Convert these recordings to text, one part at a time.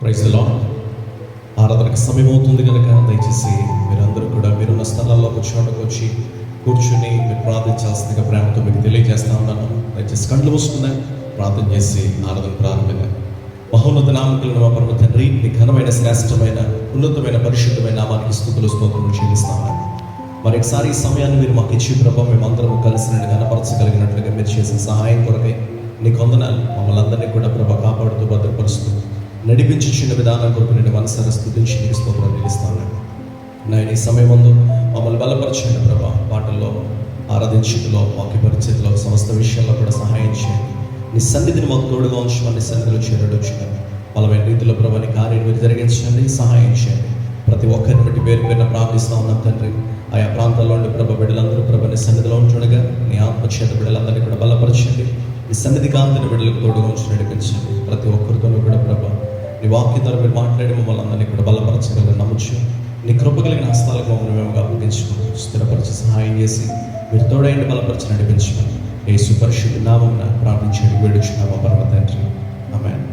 Praise the lord. ఆరాధనకు సమయం అవుతుంది కనుక దయచేసి మీరందరూ కూడా మీరున్న స్థలాల్లో వచ్చి కూర్చుని మీరు ప్రార్థించాల్సిందిగా ప్రేమతో మీకు తెలియజేస్తా ఉన్నాను. దయచేసి కళ్ళు మూసుకుందాం, ప్రార్థన చేసి ఆరాధన ప్రారంభంగా. మహోన్నత నామకులను మా పరమ తండ్రి, నీ ఘనమైన శ్రేష్టమైన ఉన్నతమైన పరిశుద్ధమైన నామానికి స్తుతులు స్తోత్రములు చెల్లిస్తాము. మరొకసారి ఈ సమయాన్ని మీరు మాకు ఇచ్చి ప్రభావం మేమందరం కలిసి నేను కనపరచగలిగినట్లుగా మీరు చేసిన సహాయం కొరకై నీకు వందనాలు. మమ్మల్ని అందరినీ కూడా ప్రభా కాపాడుతూ భద్రపరుస్తూ నడిపించి చిన్న విధానం కొరకు నేను మనసారా స్తుతించి నీకు స్తోత్రం చెల్లిస్తాను. నేను ఈ సమయం ముందు మమ్మల్ని బలపరచండి ప్రభా, పాటల్లో ఆరాధించులో వాక్య పరిచయలో సమస్త విషయాల్లో కూడా సహాయం చేయండి. నీ సన్నిధిని మాకు తోడుగా ఉంచమని సన్నిధిలో చేరడొచ్చున్నాను. బలమైన రీతిలో ప్రభా నీ కార్యం మీరు జరిగించండి, సహాయం చేయండి. ప్రతి ఒక్కరిని బట్టి పేరు పేరున ప్రార్థిస్తూ ఉన్నాం తండ్రి. ఆయా ప్రాంతాల్లో ఉండి ప్రభ బిడ్డలందరూ ప్రభ నీ సన్నిధిలో ఉంటుండగా నీ ఆత్మచేత బిడ్డలందరినీ కూడా బలపరచండి. నీ సన్నిధి కాంతిని బిడ్డలకు తోడుగా ఉంచి నడిపించండి. ప్రతి ఒక్కరితోనూ కూడా ప్రభ నీ వాక్యం ద్వారా మీరు మాట్లాడి మమ్మల్ని అందరినీ కూడా బలపరచగలని నమ్మచ్చు. నీ కృప కలిగిన హస్తాలకు మమ్మల్ని మేము అప్పగించుకుని స్థిరపరిచి సహాయం చేసి మీరు తోడైండి బలపరిచి నడిపించమని యేసు పరిశుద్ధ నామమున ప్రార్థించండి వేడుచున్నాము పరమ తండ్రి, ఆమేన్.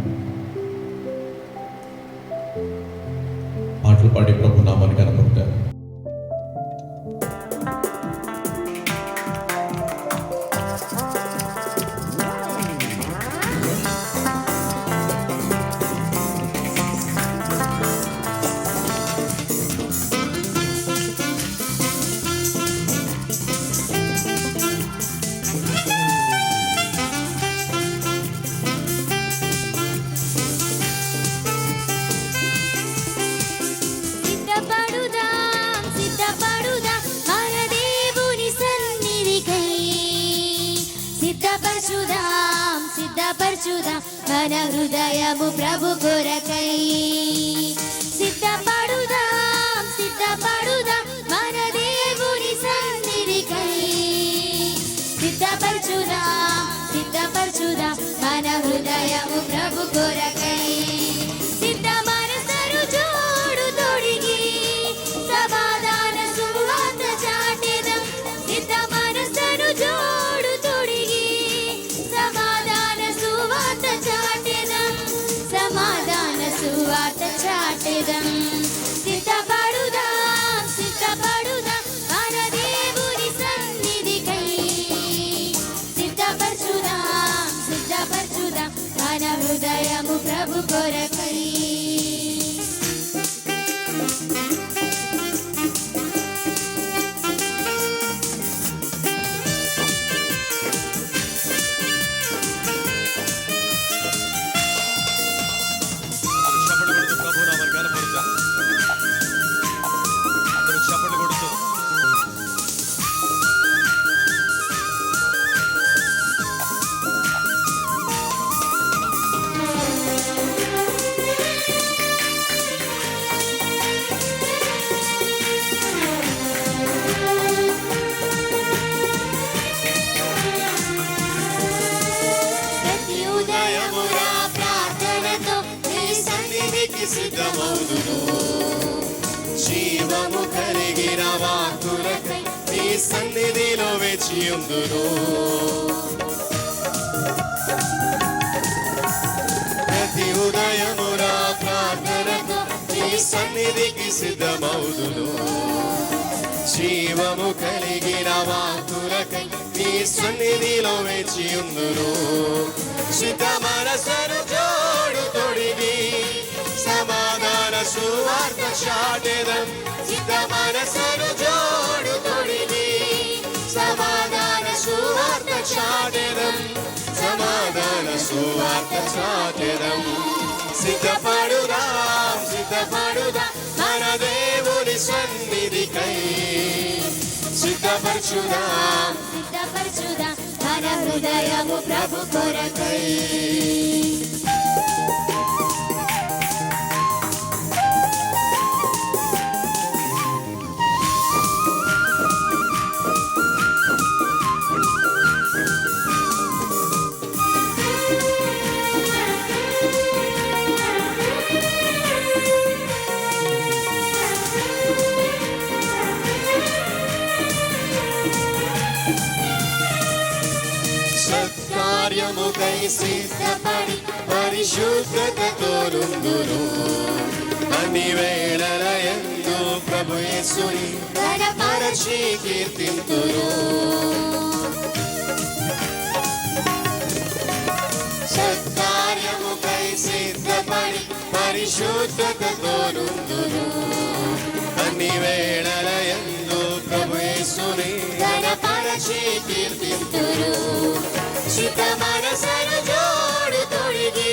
పాటలు పాడి ప్రభు నామాన్ని కనపడతారు. సిద్ధపరచుదాం మన హృదయము ప్రభు కొరకై. సిద్ధపడుదాం మన దేవుని సన్నిధికై. సిద్ధపరచుదాం మన హృదయము ప్రభు కొరకై. సిద్ధ మనసరు జోడు తొడిగి సమాధాన సువార్త చాటెదం. సిద్ధ మనసరు జోడు తొడిగి సమాధాన సువార్త చాటెదం. సిద్ధపడుదాం మన దేవుని సన్నిధికై. సిద్ధపరచుదాం మన హృదయము ప్రభు కొరకై. సిద్ధమౌదును జీవము కలిగిన వాక్కులకై నీ సన్నిధిలో వేచియుందును. ప్రతి ఉదయము నా ప్రార్థనతో నీ సన్నిధికి సిద్ధమౌదును. జీవము కలిగిన వాక్కులకై నీ సన్నిధిలో వేచియుందును. సిద్ధ మనసను జోడు తొడిగి సమాధాన సువార్త చాటెదం. సిద్ధ మనసను జోడు తొడిగి సమాధాన సువార్త చాటెదం. సమాధాన సువార్త చాటెదం. సిద్ధపడుదాం మన దేవుని సన్నిధికై. సిద్ధపరచుదాం మన హృదయము ప్రభు కొరకై. సత్కార్యముకై సిద్ధపడి పరిశుద్ధతతో నుందురు. అన్ని వేళల యందు ప్రభు యేసుని ఘనపరచి కీర్తింతురు. సత్కార్యముకై సిద్ధపడి పరిశుద్ధతతో నుందురు. అన్ని వేళల యందు ప్రభు యేసుని ఘనపరచి కీర్తింతురు. శుద్ధ మనసను జోడు తొడిగి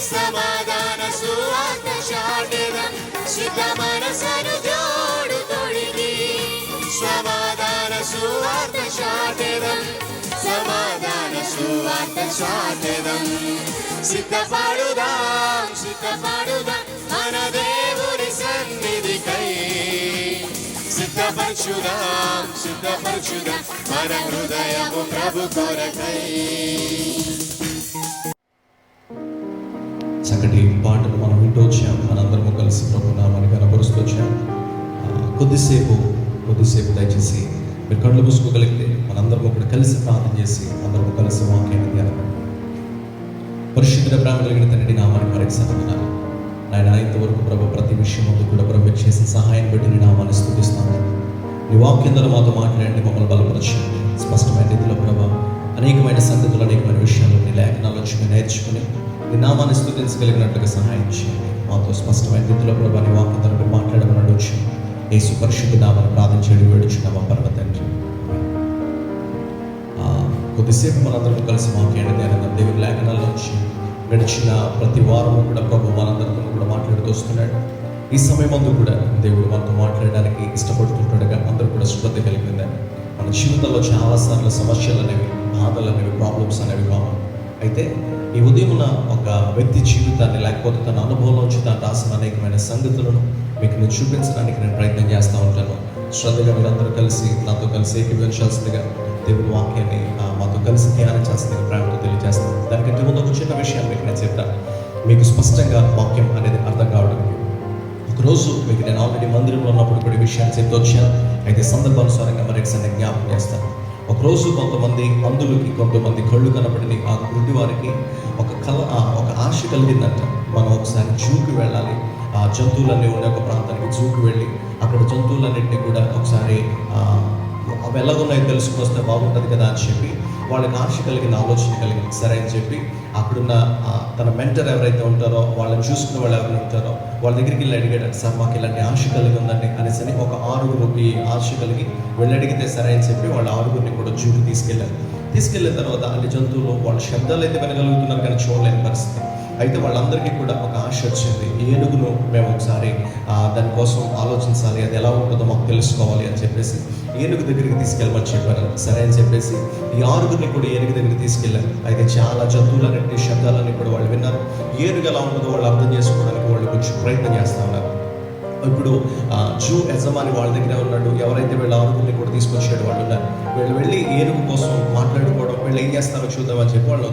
సమాధాన సువార్త చాటెదం. శుద్ధ మనసను జోడు తొడిగి సమాధాన సువార్త చాటెదం. సమాధాన సువార్త చాటెదం. సిద్ధపడుదాం సిద్ధపడుదాం మన దేవుని సన్నిధికై. సిద్ధపరచుదాం సిద్ధపరచుదాం మన హృదయము ప్రభు కొరకై. చక్కటి పాటలు మనం వింటూ వచ్చాం. మనందరము కలిసి ప్రభు నామాన్ని కనపరుస్తూ వచ్చాం. కొద్దిసేపు దయచేసి మీరు కళ్ళు మూసుకోగలిగితే మనందరము కూడా కలిసి ప్రార్థన చేసి అందరము కలిసి వాక్యాన్ని ధ్యానం. పరిశుద్ధ ప్రేమ కలిగిన తండ్రి నామాన్ని మరొకసారి ఆయన ఇంతవరకు ప్రభు ప్రతి విషయం ముందు కూడా ప్రభు చేసిన సహాయం బట్టి నీ నామాన్ని స్తుతిస్తాను. నీ వాక్యం ద్వారా మాతో మాట్లాడండి, మమ్మల్ని బలపరచండి. స్పష్టమైన రీతిలో ప్రభు అనేకమైన సంగతులు అనేకమైన విషయాలు నీ లేఖనాల నుంచి మేము నేర్చుకుని నీ నామాన్ని స్తుతించగలిగినట్లుగా సహాయం చేయండి. మాతో స్పష్టమైన రీతిలో ప్రభు నీ వాక్యం ద్వారా మాట్లాడమని అడగచ్చు. యేసు పరిశుద్ధ నామాన్ని ప్రార్థించండి వేడుచున్నామా పరమ తండ్రి. కొద్దిసేపు మనందరం కలిసి వాక్యాన్ని ధ్యానం దేవుని లేఖనాల నుంచి గడిచిన ప్రతి వారము కూడా ప్రభు మనందరితో కూడా మాట్లాడుతూ వస్తున్నాడు. ఈ సమయం అందు కూడా దేవుడు మనతో మాట్లాడడానికి ఇష్టపడుతుంటాడుగా అందరూ కూడా శ్రద్ధ కలిగిందని. మన జీవితంలో చాలాసార్లు సమస్యలు అనేవి, బాధలు అనేవి, ప్రాబ్లమ్స్ అనేవి కావాలి. అయితే ఈ ఉదయమున ఒక వ్యక్తి జీవితాన్ని లేకపోతే తన అనుభవంలోంచి తాను రాసిన అనేకమైన సంగతులను మీకు నేను చూపించడానికి నేను ప్రయత్నం చేస్తూ ఉంటాను. శ్రద్ధగా మీరందరూ కలిసి నాతో కలిసి ఏకీభవించాల్సిందిగా దేవుని వాక్యాన్ని మాతో కలిసి ధ్యానించాల్సిందిగా ప్రేమతో తెలియజేస్తాను. దానికంటే ముందు ఒక చిన్న విషయాన్ని మీకు నేను చెప్తాను, మీకు స్పష్టంగా వాక్యం అనేది అర్థం కావడానికి. ఒకరోజు మీకు నేను ఆల్రెడీ మందిరంలో ఉన్నప్పుడు కూడా విషయాన్ని చెప్తూ వచ్చాను. అయితే సందర్భానుసారంగా మరొకసారి జ్ఞాపకం చేస్తాను. ఒకరోజు కొంతమంది అందులకి కొంతమంది కళ్ళు కనపడిన ఆ గుడ్డి వారికి ఒక ఆశ కలిగిందంట. మనం ఒకసారి జూకి వెళ్ళాలి, ఆ జంతువులన్నీ ఉండే ఒక ప్రాంతానికి జూకి వెళ్ళి అక్కడ జంతువులన్నింటినీ కూడా ఒకసారి అవి ఎలాగున్నాయో తెలుసుకుని వస్తే బాగుంటుంది కదా అని చెప్పి వాళ్ళకి ఆశ కలిగిన ఆలోచన కలిగింది. సరే అని చెప్పి అక్కడున్న తన మెంటర్ ఎవరైతే ఉంటారో వాళ్ళని చూసుకునే వాళ్ళు ఎవరైతే ఉంటారో వాళ్ళ దగ్గరికి వెళ్ళి అడిగాడు, సార్ మాకు ఇలాంటి ఆశ కలిగి ఉందండి అనేసి ఒక 6 ఈ ఆశ కలిగి వెళ్ళి అడిగితే సరే అని చెప్పి వాళ్ళ 6 కూడా జూకి తీసుకెళ్ళిన తర్వాత అన్ని జంతువులు వాళ్ళ శబ్దాలు అయితే వినగలుగుతున్నారు కానీ చూడలేని పరిస్థితి. అయితే వాళ్ళందరికీ కూడా ఒక ఆశ వచ్చింది, ఏనుగును మేము ఒకసారి దానికోసం ఆలోచించాలి, అది ఎలా ఉంటుందో మాకు తెలుసుకోవాలి అని చెప్పేసి ఏనుగు దగ్గరికి తీసుకెళ్ళమని చెప్పారు. సరే అని చెప్పేసి ఈ 6 కూడా ఏనుగు దగ్గరికి తీసుకెళ్ళారు. అయితే చాలా జంతువులన్నింటి శబ్దాలన్నీ కూడా వాళ్ళు విన్నారు. ఏనుగు ఎలా ఉంటుందో వాళ్ళు అర్థం చేసుకోవడానికి వాళ్ళు కొంచెం ప్రయత్నం చేస్తూ ఉన్నారు. ఇప్పుడు జూ యజమాని వాళ్ళ దగ్గర ఉన్నాడు. ఎవరైతే వీళ్ళ 6 కూడా తీసుకొచ్చాడు వాళ్ళు ఉన్నారు. వీళ్ళు వెళ్ళి ఏనుగు కోసం మాట్లాడుకోవడం, వీళ్ళు ఏం చేస్తారో చూద్దామని చెప్పి వాళ్ళు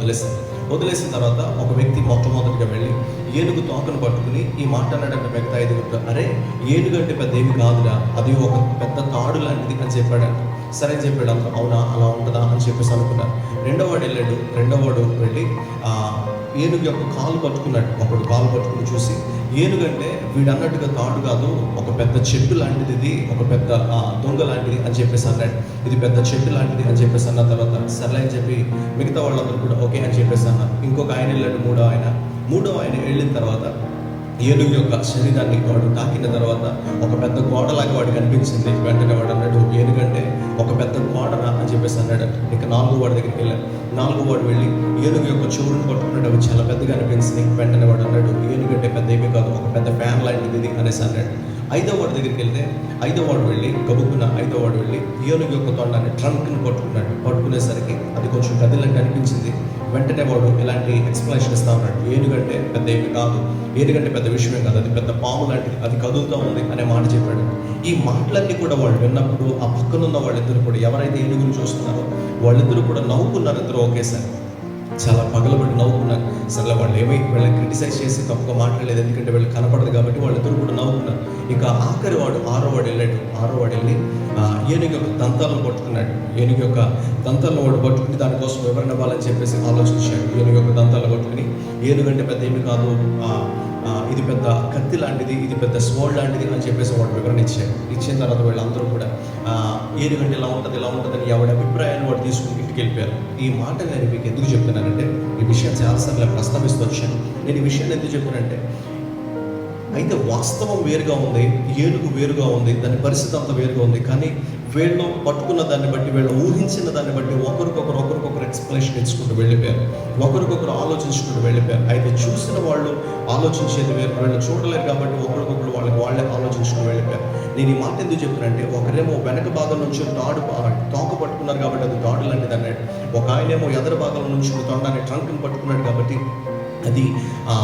వదిలేసిన తర్వాత ఒక వ్యక్తి మొట్టమొదటిగా వెళ్ళి ఏనుగు తోకను పట్టుకుని ఈ మాట్లాడాడంటే మిగతా 5 అరే ఏనుగు అంటే పెద్ద ఏమి కాదురా, అది ఒక పెద్ద తాడు లాంటిది అని చెప్పాడంట. సరే అని చెప్పాడు. అంత అవునా అలా ఉంటుందా అని చెప్పేసి అనుకున్నారు. రెండోవాడు వెళ్ళి ఏనుగు యొక్క కాలు పట్టుకున్నాడు. ఒకడు కాలు పట్టుకుని చూసి ఏనుగు అంటే వీడు అన్నట్టుగా తాడు కాదు, ఒక పెద్ద చెట్టు లాంటిది, ఇది ఒక పెద్ద దొంగ లాంటిది అని చెప్పేసి అన్నాడు. ఇది పెద్ద చెట్టు లాంటిది అని చెప్పేసి అన్న తర్వాత సర్లే అని చెప్పి మిగతా వాళ్ళందరూ కూడా ఓకే అని చెప్పేసి అన్నారు. ఇంకొక ఆయన వెళ్ళాడు, మూడో ఆయన వెళ్ళిన తర్వాత ఏనుగు యొక్క శరీరాన్ని వాడు తాకిన తర్వాత ఒక పెద్ద గోడలాగా వాడికి అనిపించింది. వెంటనే వాడు అన్నాడు, ఏనుగంటే ఒక పెద్ద గోడరా అని చెప్పేసి అన్నాడు. ఇక 4వ వాడి దగ్గరికి వెళ్ళాడు. 4వ వాడు వెళ్ళి ఏనుగు యొక్క చెవులను పట్టుకున్నాడు. అవి చాలా పెద్దగా అనిపించింది. వెంటనే వాడు అన్నాడు, ఏనుగంటే పెద్ద ఏమీ కాదు, ఒక పెద్ద ఫ్యాన్ లాంటిది ఇది అనేసి అన్నాడు. 5వ వాడి దగ్గరికి వెళ్తే 5వ వాడు వెళ్ళి గబుక్కున 5వ వాడు వెళ్ళి ఏనుగు యొక్క తొండాన్ని ట్రంక్ని పట్టుకునేసరికి అది కొంచెం కదిలంటే అనిపించింది. వెంటనే వాడు ఇలాంటి ఎక్స్ప్లెనేషన్ ఇస్తా ఉన్నాడు, ఏనుగంటే పెద్ద ఏమి కాదు, ఏనుగంటే పెద్ద విషయమే కాదు, అది పెద్ద పాము లాంటిది, అది కదులుతూ ఉంది అనే మాట చెప్పాడు. ఈ మాటలన్నీ కూడా వాళ్ళు విన్నప్పుడు ఆ పక్కనున్న వాళ్ళిద్దరు కూడా ఎవరైతే ఏనుగును చూస్తున్నారో వాళ్ళిద్దరూ కూడా నవ్వుకున్నారు. ఇద్దరు ఒకేసారి. చాలా పగలబడి నవ్వుకున్నారు. సరే వాళ్ళు వీళ్ళని క్రిటిసైజ్ చేసి తప్పుగా మాట్లాడలేదు, ఎందుకంటే వీళ్ళు కనపడదు కాబట్టి వాళ్ళిద్దరు కూడా నవ్వుకున్నారు. ఇక ఆఖరి వాడు 6వ వాడు వెళ్ళాడు. 6వ వాడు వెళ్ళి ఏనుగు యొక్క దంతాలను పట్టుకున్నాడు. ఏనుగు యొక్క దంతాలను వాడు పట్టుకుని దానికోసం వివరణ ఇవ్వాలని చెప్పేసి ఆలోచించాడు. ఏనుగు యొక్క దంతాలను పట్టుకుని, ఏనుగంటే పెద్ద ఏమి కాదు, ఇది పెద్ద కత్తి లాంటిది, ఇది పెద్ద స్వోర్డ్ లాంటిది అని చెప్పేసి వాడు వివరణ ఇచ్చాడు. ఇచ్చిన తర్వాత వీళ్ళందరూ కూడా ఏనుగంటే ఇలా ఉంటుంది అని ఎవరి అభిప్రాయాన్ని వాడు తీసుకుని ఇంటికి వెళ్ళిపోయారు. ఈ మాట నేను మీకు ఎందుకు చెప్తున్నానంటే, ఈ విషయం చాలాసార్లు ప్రస్తావిస్తూ వచ్చాను. నేను ఈ విషయాన్ని ఎందుకు చెప్పానంటే, అయితే వాస్తవం వేరుగా ఉంది, ఏనుగు వేరుగా ఉంది, దాని పరిస్థితి అంతా వేరుగా ఉంది. కానీ వీళ్ళు పట్టుకున్న దాన్ని బట్టి, వీళ్ళు ఊహించిన దాన్ని బట్టి ఒకరికొకరు ఎక్స్ప్లెనేషన్ ఇచ్చుకుంటూ వెళ్ళిపోయారు, ఒకరికొకరు ఆలోచించుకుంటూ వెళ్ళిపోయారు. అయితే చూసిన వాళ్ళు ఆలోచించేది వేరు, వీళ్ళు చూడలేరు కాబట్టి ఒకరికొకరు వాళ్ళే ఆలోచించుకుంటూ వెళ్ళిపోయారు. నేను ఈ మాట ఎందుకు చెప్తున్నానంటే, ఒకరేమో వెనక భాగం నుంచి తోక పట్టుకున్నారు కాబట్టి అది తాడు లాంటిది అన్నాడు. ఒక ఆయనేమో ఎదర భాగం నుంచి తొండాన్ని ట్రంక్ని పట్టుకున్నాడు కాబట్టి అది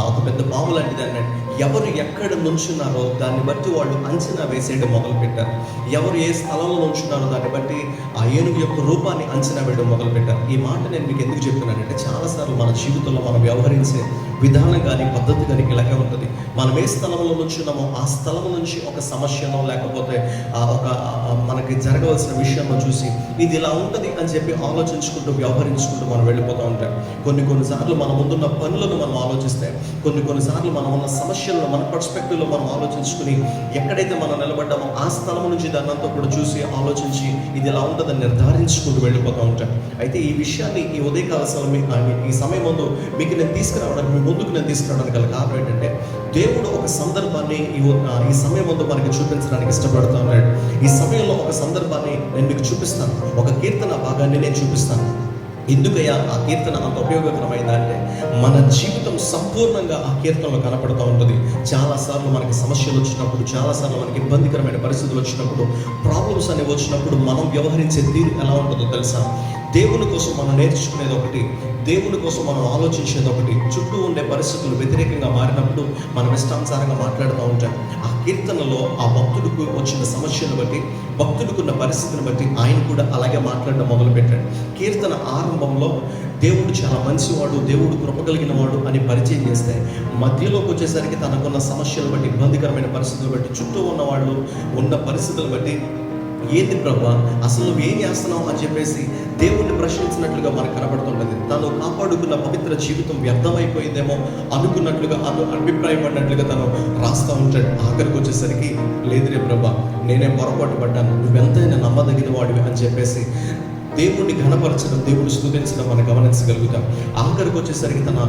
ఒక పెద్ద పాము లాంటిది అన్నాడు. ఎవరు ఎక్కడ నుంచున్నారో దాన్ని బట్టి వాళ్ళు అంచనా వేసేయడం మొదలుపెట్టారు. ఎవరు ఏ స్థలంలో నుంచున్నారో దాన్ని బట్టి ఆ ఏనుగు యొక్క రూపాన్ని అంచనా వేయడం మొదలుపెట్టారు. ఈ మాట నేను మీకు ఎందుకు చెప్తున్నానంటే, చాలాసార్లు మన జీవితంలో మనం వ్యవహరించే విధానం కానీ పద్ధతి కానీ ఇలాగే ఉంటుంది. మనం ఏ స్థలంలో నుంచున్నామో ఆ స్థలం నుంచి ఒక సమస్యనో లేకపోతే మనకి జరగవలసిన విషయాన్ని చూసి ఇది ఇలా ఉంటుంది అని చెప్పి ఆలోచించుకుంటూ వ్యవహరించుకుంటూ మనం వెళ్ళిపోతూ ఉంటాం. కొన్నిసార్లు మన ముందున్న పనులను మనం ఆలోచిస్తే, కొన్నిసార్లు మనం ఉన్న సమస్యలను మన పర్స్పెక్టివ్లో మనం ఆలోచించుకుని ఎక్కడైతే మనం నిలబడ్డామో ఆ స్థలం నుంచి దాన్నంతా కూడా చూసి ఆలోచించి ఇది ఎలా ఉంటుందని నిర్ధారించుకుంటూ వెళ్ళిపోతూ ఉంటాం. అయితే ఈ విషయాన్ని ఈ ఉదయకాల ఈ సమయం ముందు మీకు నేను తీసుకురావడానికి, ముందుకు నేను తీసుకురావడానికి గల కారణం ఏంటంటే, దేవుడు ఒక సందర్భాన్ని ఈ సమయం ముందు మనకి చూపించడానికి ఇష్టపడుతూ ఉన్నాడు. ఈ సమయంలో ఒక సందర్భాన్ని నేను మీకు చూపిస్తాను, ఒక కీర్తన భాగాన్ని నేను చూపిస్తాను. ఎందుకయ్యా ఆ కీర్తన అంత ఉపయోగకరమైందా అంటే, మన జీవితం సంపూర్ణంగా ఆ కీర్తనలో కనపడుతూ ఉంటుంది. చాలాసార్లు మనకి సమస్యలు వచ్చినప్పుడు, చాలాసార్లు మనకి ఇబ్బందికరమైన పరిస్థితులు వచ్చినప్పుడు, ప్రాబ్లమ్స్ అనేవి వచ్చినప్పుడు మనం వ్యవహరించే తీరు ఎలా ఉంటుందో తెలుసా? దేవుని కోసం మనం నేర్చుకునేది ఒకటి, దేవుని కోసం మనం ఆలోచించేది ఒకటి. చుట్టూ ఉండే పరిస్థితులు వ్యతిరేకంగా మారినప్పుడు మనం ఇష్టానుసారంగా మాట్లాడుతూ ఉంటాం. ఆ కీర్తనలో ఆ భక్తుడికి వచ్చిన సమస్యను బట్టి, భక్తుడికున్న పరిస్థితిని బట్టి ఆయన కూడా అలాగే మాట్లాడడం మొదలుపెట్టాడు. కీర్తన ఆరంభంలో దేవుడు చాలా మంచివాడు, దేవుడు కృప కలిగిన వాడు అని పరిచయం చేస్తే, మధ్యలోకి వచ్చేసరికి తనకున్న సమస్యలు బట్టి, ఇబ్బందికరమైన పరిస్థితులు బట్టి, చుట్టూ ఉన్న వాళ్ళు ఉన్న పరిస్థితులు బట్టి, ఏంది ప్రభా అసలు నువ్వు ఏం చేస్తున్నావు అని చెప్పేసి దేవుణ్ణి ప్రశ్నించినట్లుగా మనకు కనబడుతున్నది. తను కాపాడుకున్న పవిత్ర జీవితం వ్యర్థమైపోయిందేమో అనుకున్నట్లుగా, అభిప్రాయపడినట్లుగా తను రాస్తూ ఉంటాడు. ఆఖరికి వచ్చేసరికి లేదురే ప్రభా, నేనే పొరపాటు పడ్డాను, నువ్వెంతైనా నమ్మదగిన వాడివి అని చెప్పేసి దేవుణ్ణి ఘనపరచడం, దేవుని స్తుతించడం మనం గమనించగలుగుతాం. ఆఖరికి వచ్చేసరికి తన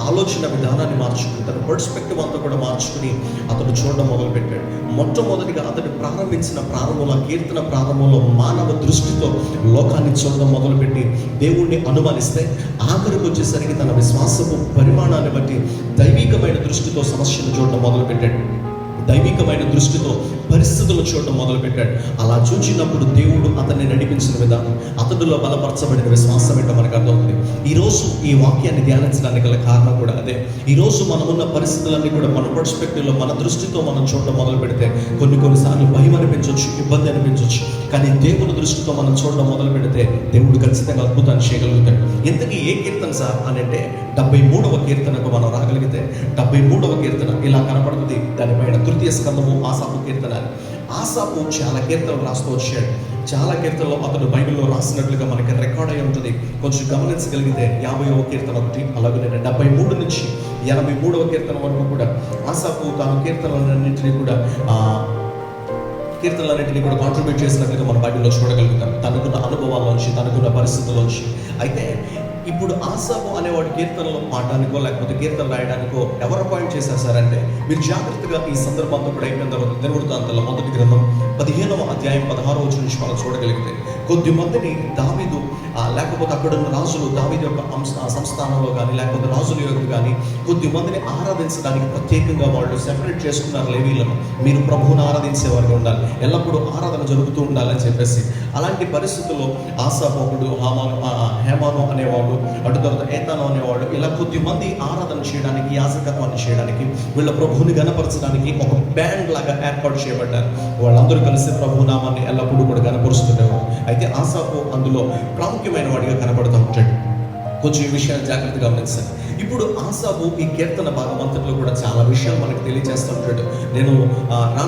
ఆలోచన విధానాన్ని మార్చుకుని, తన పర్స్పెక్టివ్ అంతా కూడా మార్చుకుని అతడు చూడడం మొదలుపెట్టాడు. మొట్టమొదటిగా అతడు ప్రారంభించిన ప్రారంభంలో, కీర్తన ప్రారంభంలో మానవ దృష్టితో లోకాన్ని చూడడం మొదలుపెట్టి దేవుణ్ణి అనుమానిస్తే, ఆఖరికి వచ్చేసరికి తన విశ్వాసపు పరిమాణాన్ని బట్టి దైవికమైన దృష్టితో సమస్యను చూడడం మొదలుపెట్టాడు. దైవికమైన దృష్టితో పరిస్థితులు చూడడం మొదలుపెట్టాడు. అలా చూచినప్పుడు దేవుడు అతన్ని నడిపించిన విధానం, అతడిలో బలపరచబడిన విశ్వాసం ఏంటో మనకు అర్థమవుతుంది. ఈరోజు ఈ వాక్యాన్ని ధ్యానించడానికి గల కారణం కూడా అదే. ఈరోజు మనమున్న పరిస్థితులన్నీ కూడా మన పర్స్పెక్టివ్లో, మన దృష్టితో మనం చూడడం మొదలు పెడితే కొన్నిసార్లు భయం అనిపించవచ్చు, ఇబ్బంది అనిపించవచ్చు. కానీ దేవుని దృష్టితో మనం చూడడం మొదలు పెడితే దేవుడు ఖచ్చితంగా అద్భుతాన్ని చేయగలుగుతాడు. ఇంతకీ ఏ కీర్తన సార్ అని అంటే, 73వ కీర్తనకు మనం రాగలిగితే, 73వ కీర్తన ఇలా కనపడుతుంది. దానిపైన తృతీయ స్కందము ఆసాపు కీర్తన. ఆసాపు చాలా కీర్తనలు రాస్తూ వచ్చాడు. చాలా కీర్తనలో అతను బైబిల్లో రాసినట్లుగా మనకి రికార్డ్ అయి ఉంటుంది. కొంచెం గమనించగలిగితే 50వ కీర్తన ఒకటి, అలాగే 73 నుంచి 83వ కీర్తన వరకు కూడా ఆసాపు తాను కీర్తనలన్నింటినీ కూడా కాంట్రిబ్యూట్ చేసినట్లుగా మన బైబిల్లో చూడగలుగుతాం, తనకున్న అనుభవాల్లోంచి, తనకున్న పరిస్థితుల్లోంచి. అయితే ఇప్పుడు ఆసాపు అనేవాడు కీర్తనలు పాడడానికో లేకపోతే కీర్తనలు రాయడానికో ఎవరు అపాయింట్ చేసేసారంటే, మీరు జాగ్రత్తగా ఈ సందర్భంతో కూడా అయిపోయిన తర్వాత దినవృత్తాంతాల మొదటి గ్రంథం 15వ అధ్యాయం 16వ వచనం నుంచి మనం చూడగలిగితే, కొద్దిమందిని దావీదు లేకపోతే అక్కడున్న రాజులు దావీదు యొక్క సంస్థానంలో కానీ లేకపోతే రాజుల యొక్క కానీ కొద్దిమందిని ఆరాధించడానికి ప్రత్యేకంగా వాళ్ళు సెపరేట్ చేసుకున్నారు లేవీలను. మీరు ప్రభువును ఆరాధించేవారుగా ఉండాలి, ఎల్లప్పుడూ ఆరాధన జరుగుతూ ఉండాలని చెప్పేసి. అలాంటి పరిస్థితుల్లో ఆసాపు ఒకడు, హేమాను అనేవాడు, అటు తర్వాత ఏతాను అనేవాడు, ఇలా కొద్దిమంది ఆరాధన చేయడానికి, యాజకత్వాన్ని చేయడానికి, వీళ్ళ ప్రభువుని గణపరచడానికి ఒక బ్యాండ్ లాగా ఏర్పాటు చేయబడ్డారు. వాళ్ళందరూ కలిసి ప్రభు నామాన్ని ఎల్లప్పుడూ కూడా గణపరుస్తుండేవారు. అయితే ఆసాపు అందులో ప్రాముఖ్యమైన వాడిగా కనబడుతూ ఉంటాడు. కొంచెం ఈ విషయాన్ని జాగ్రత్తగా గమనించాలి. ఇప్పుడు ఆసాపు ఈ కీర్తన భాగం అంతట్లో కూడా చాలా విషయాలు మనకు తెలియజేస్తూ ఉంటాడు. నేను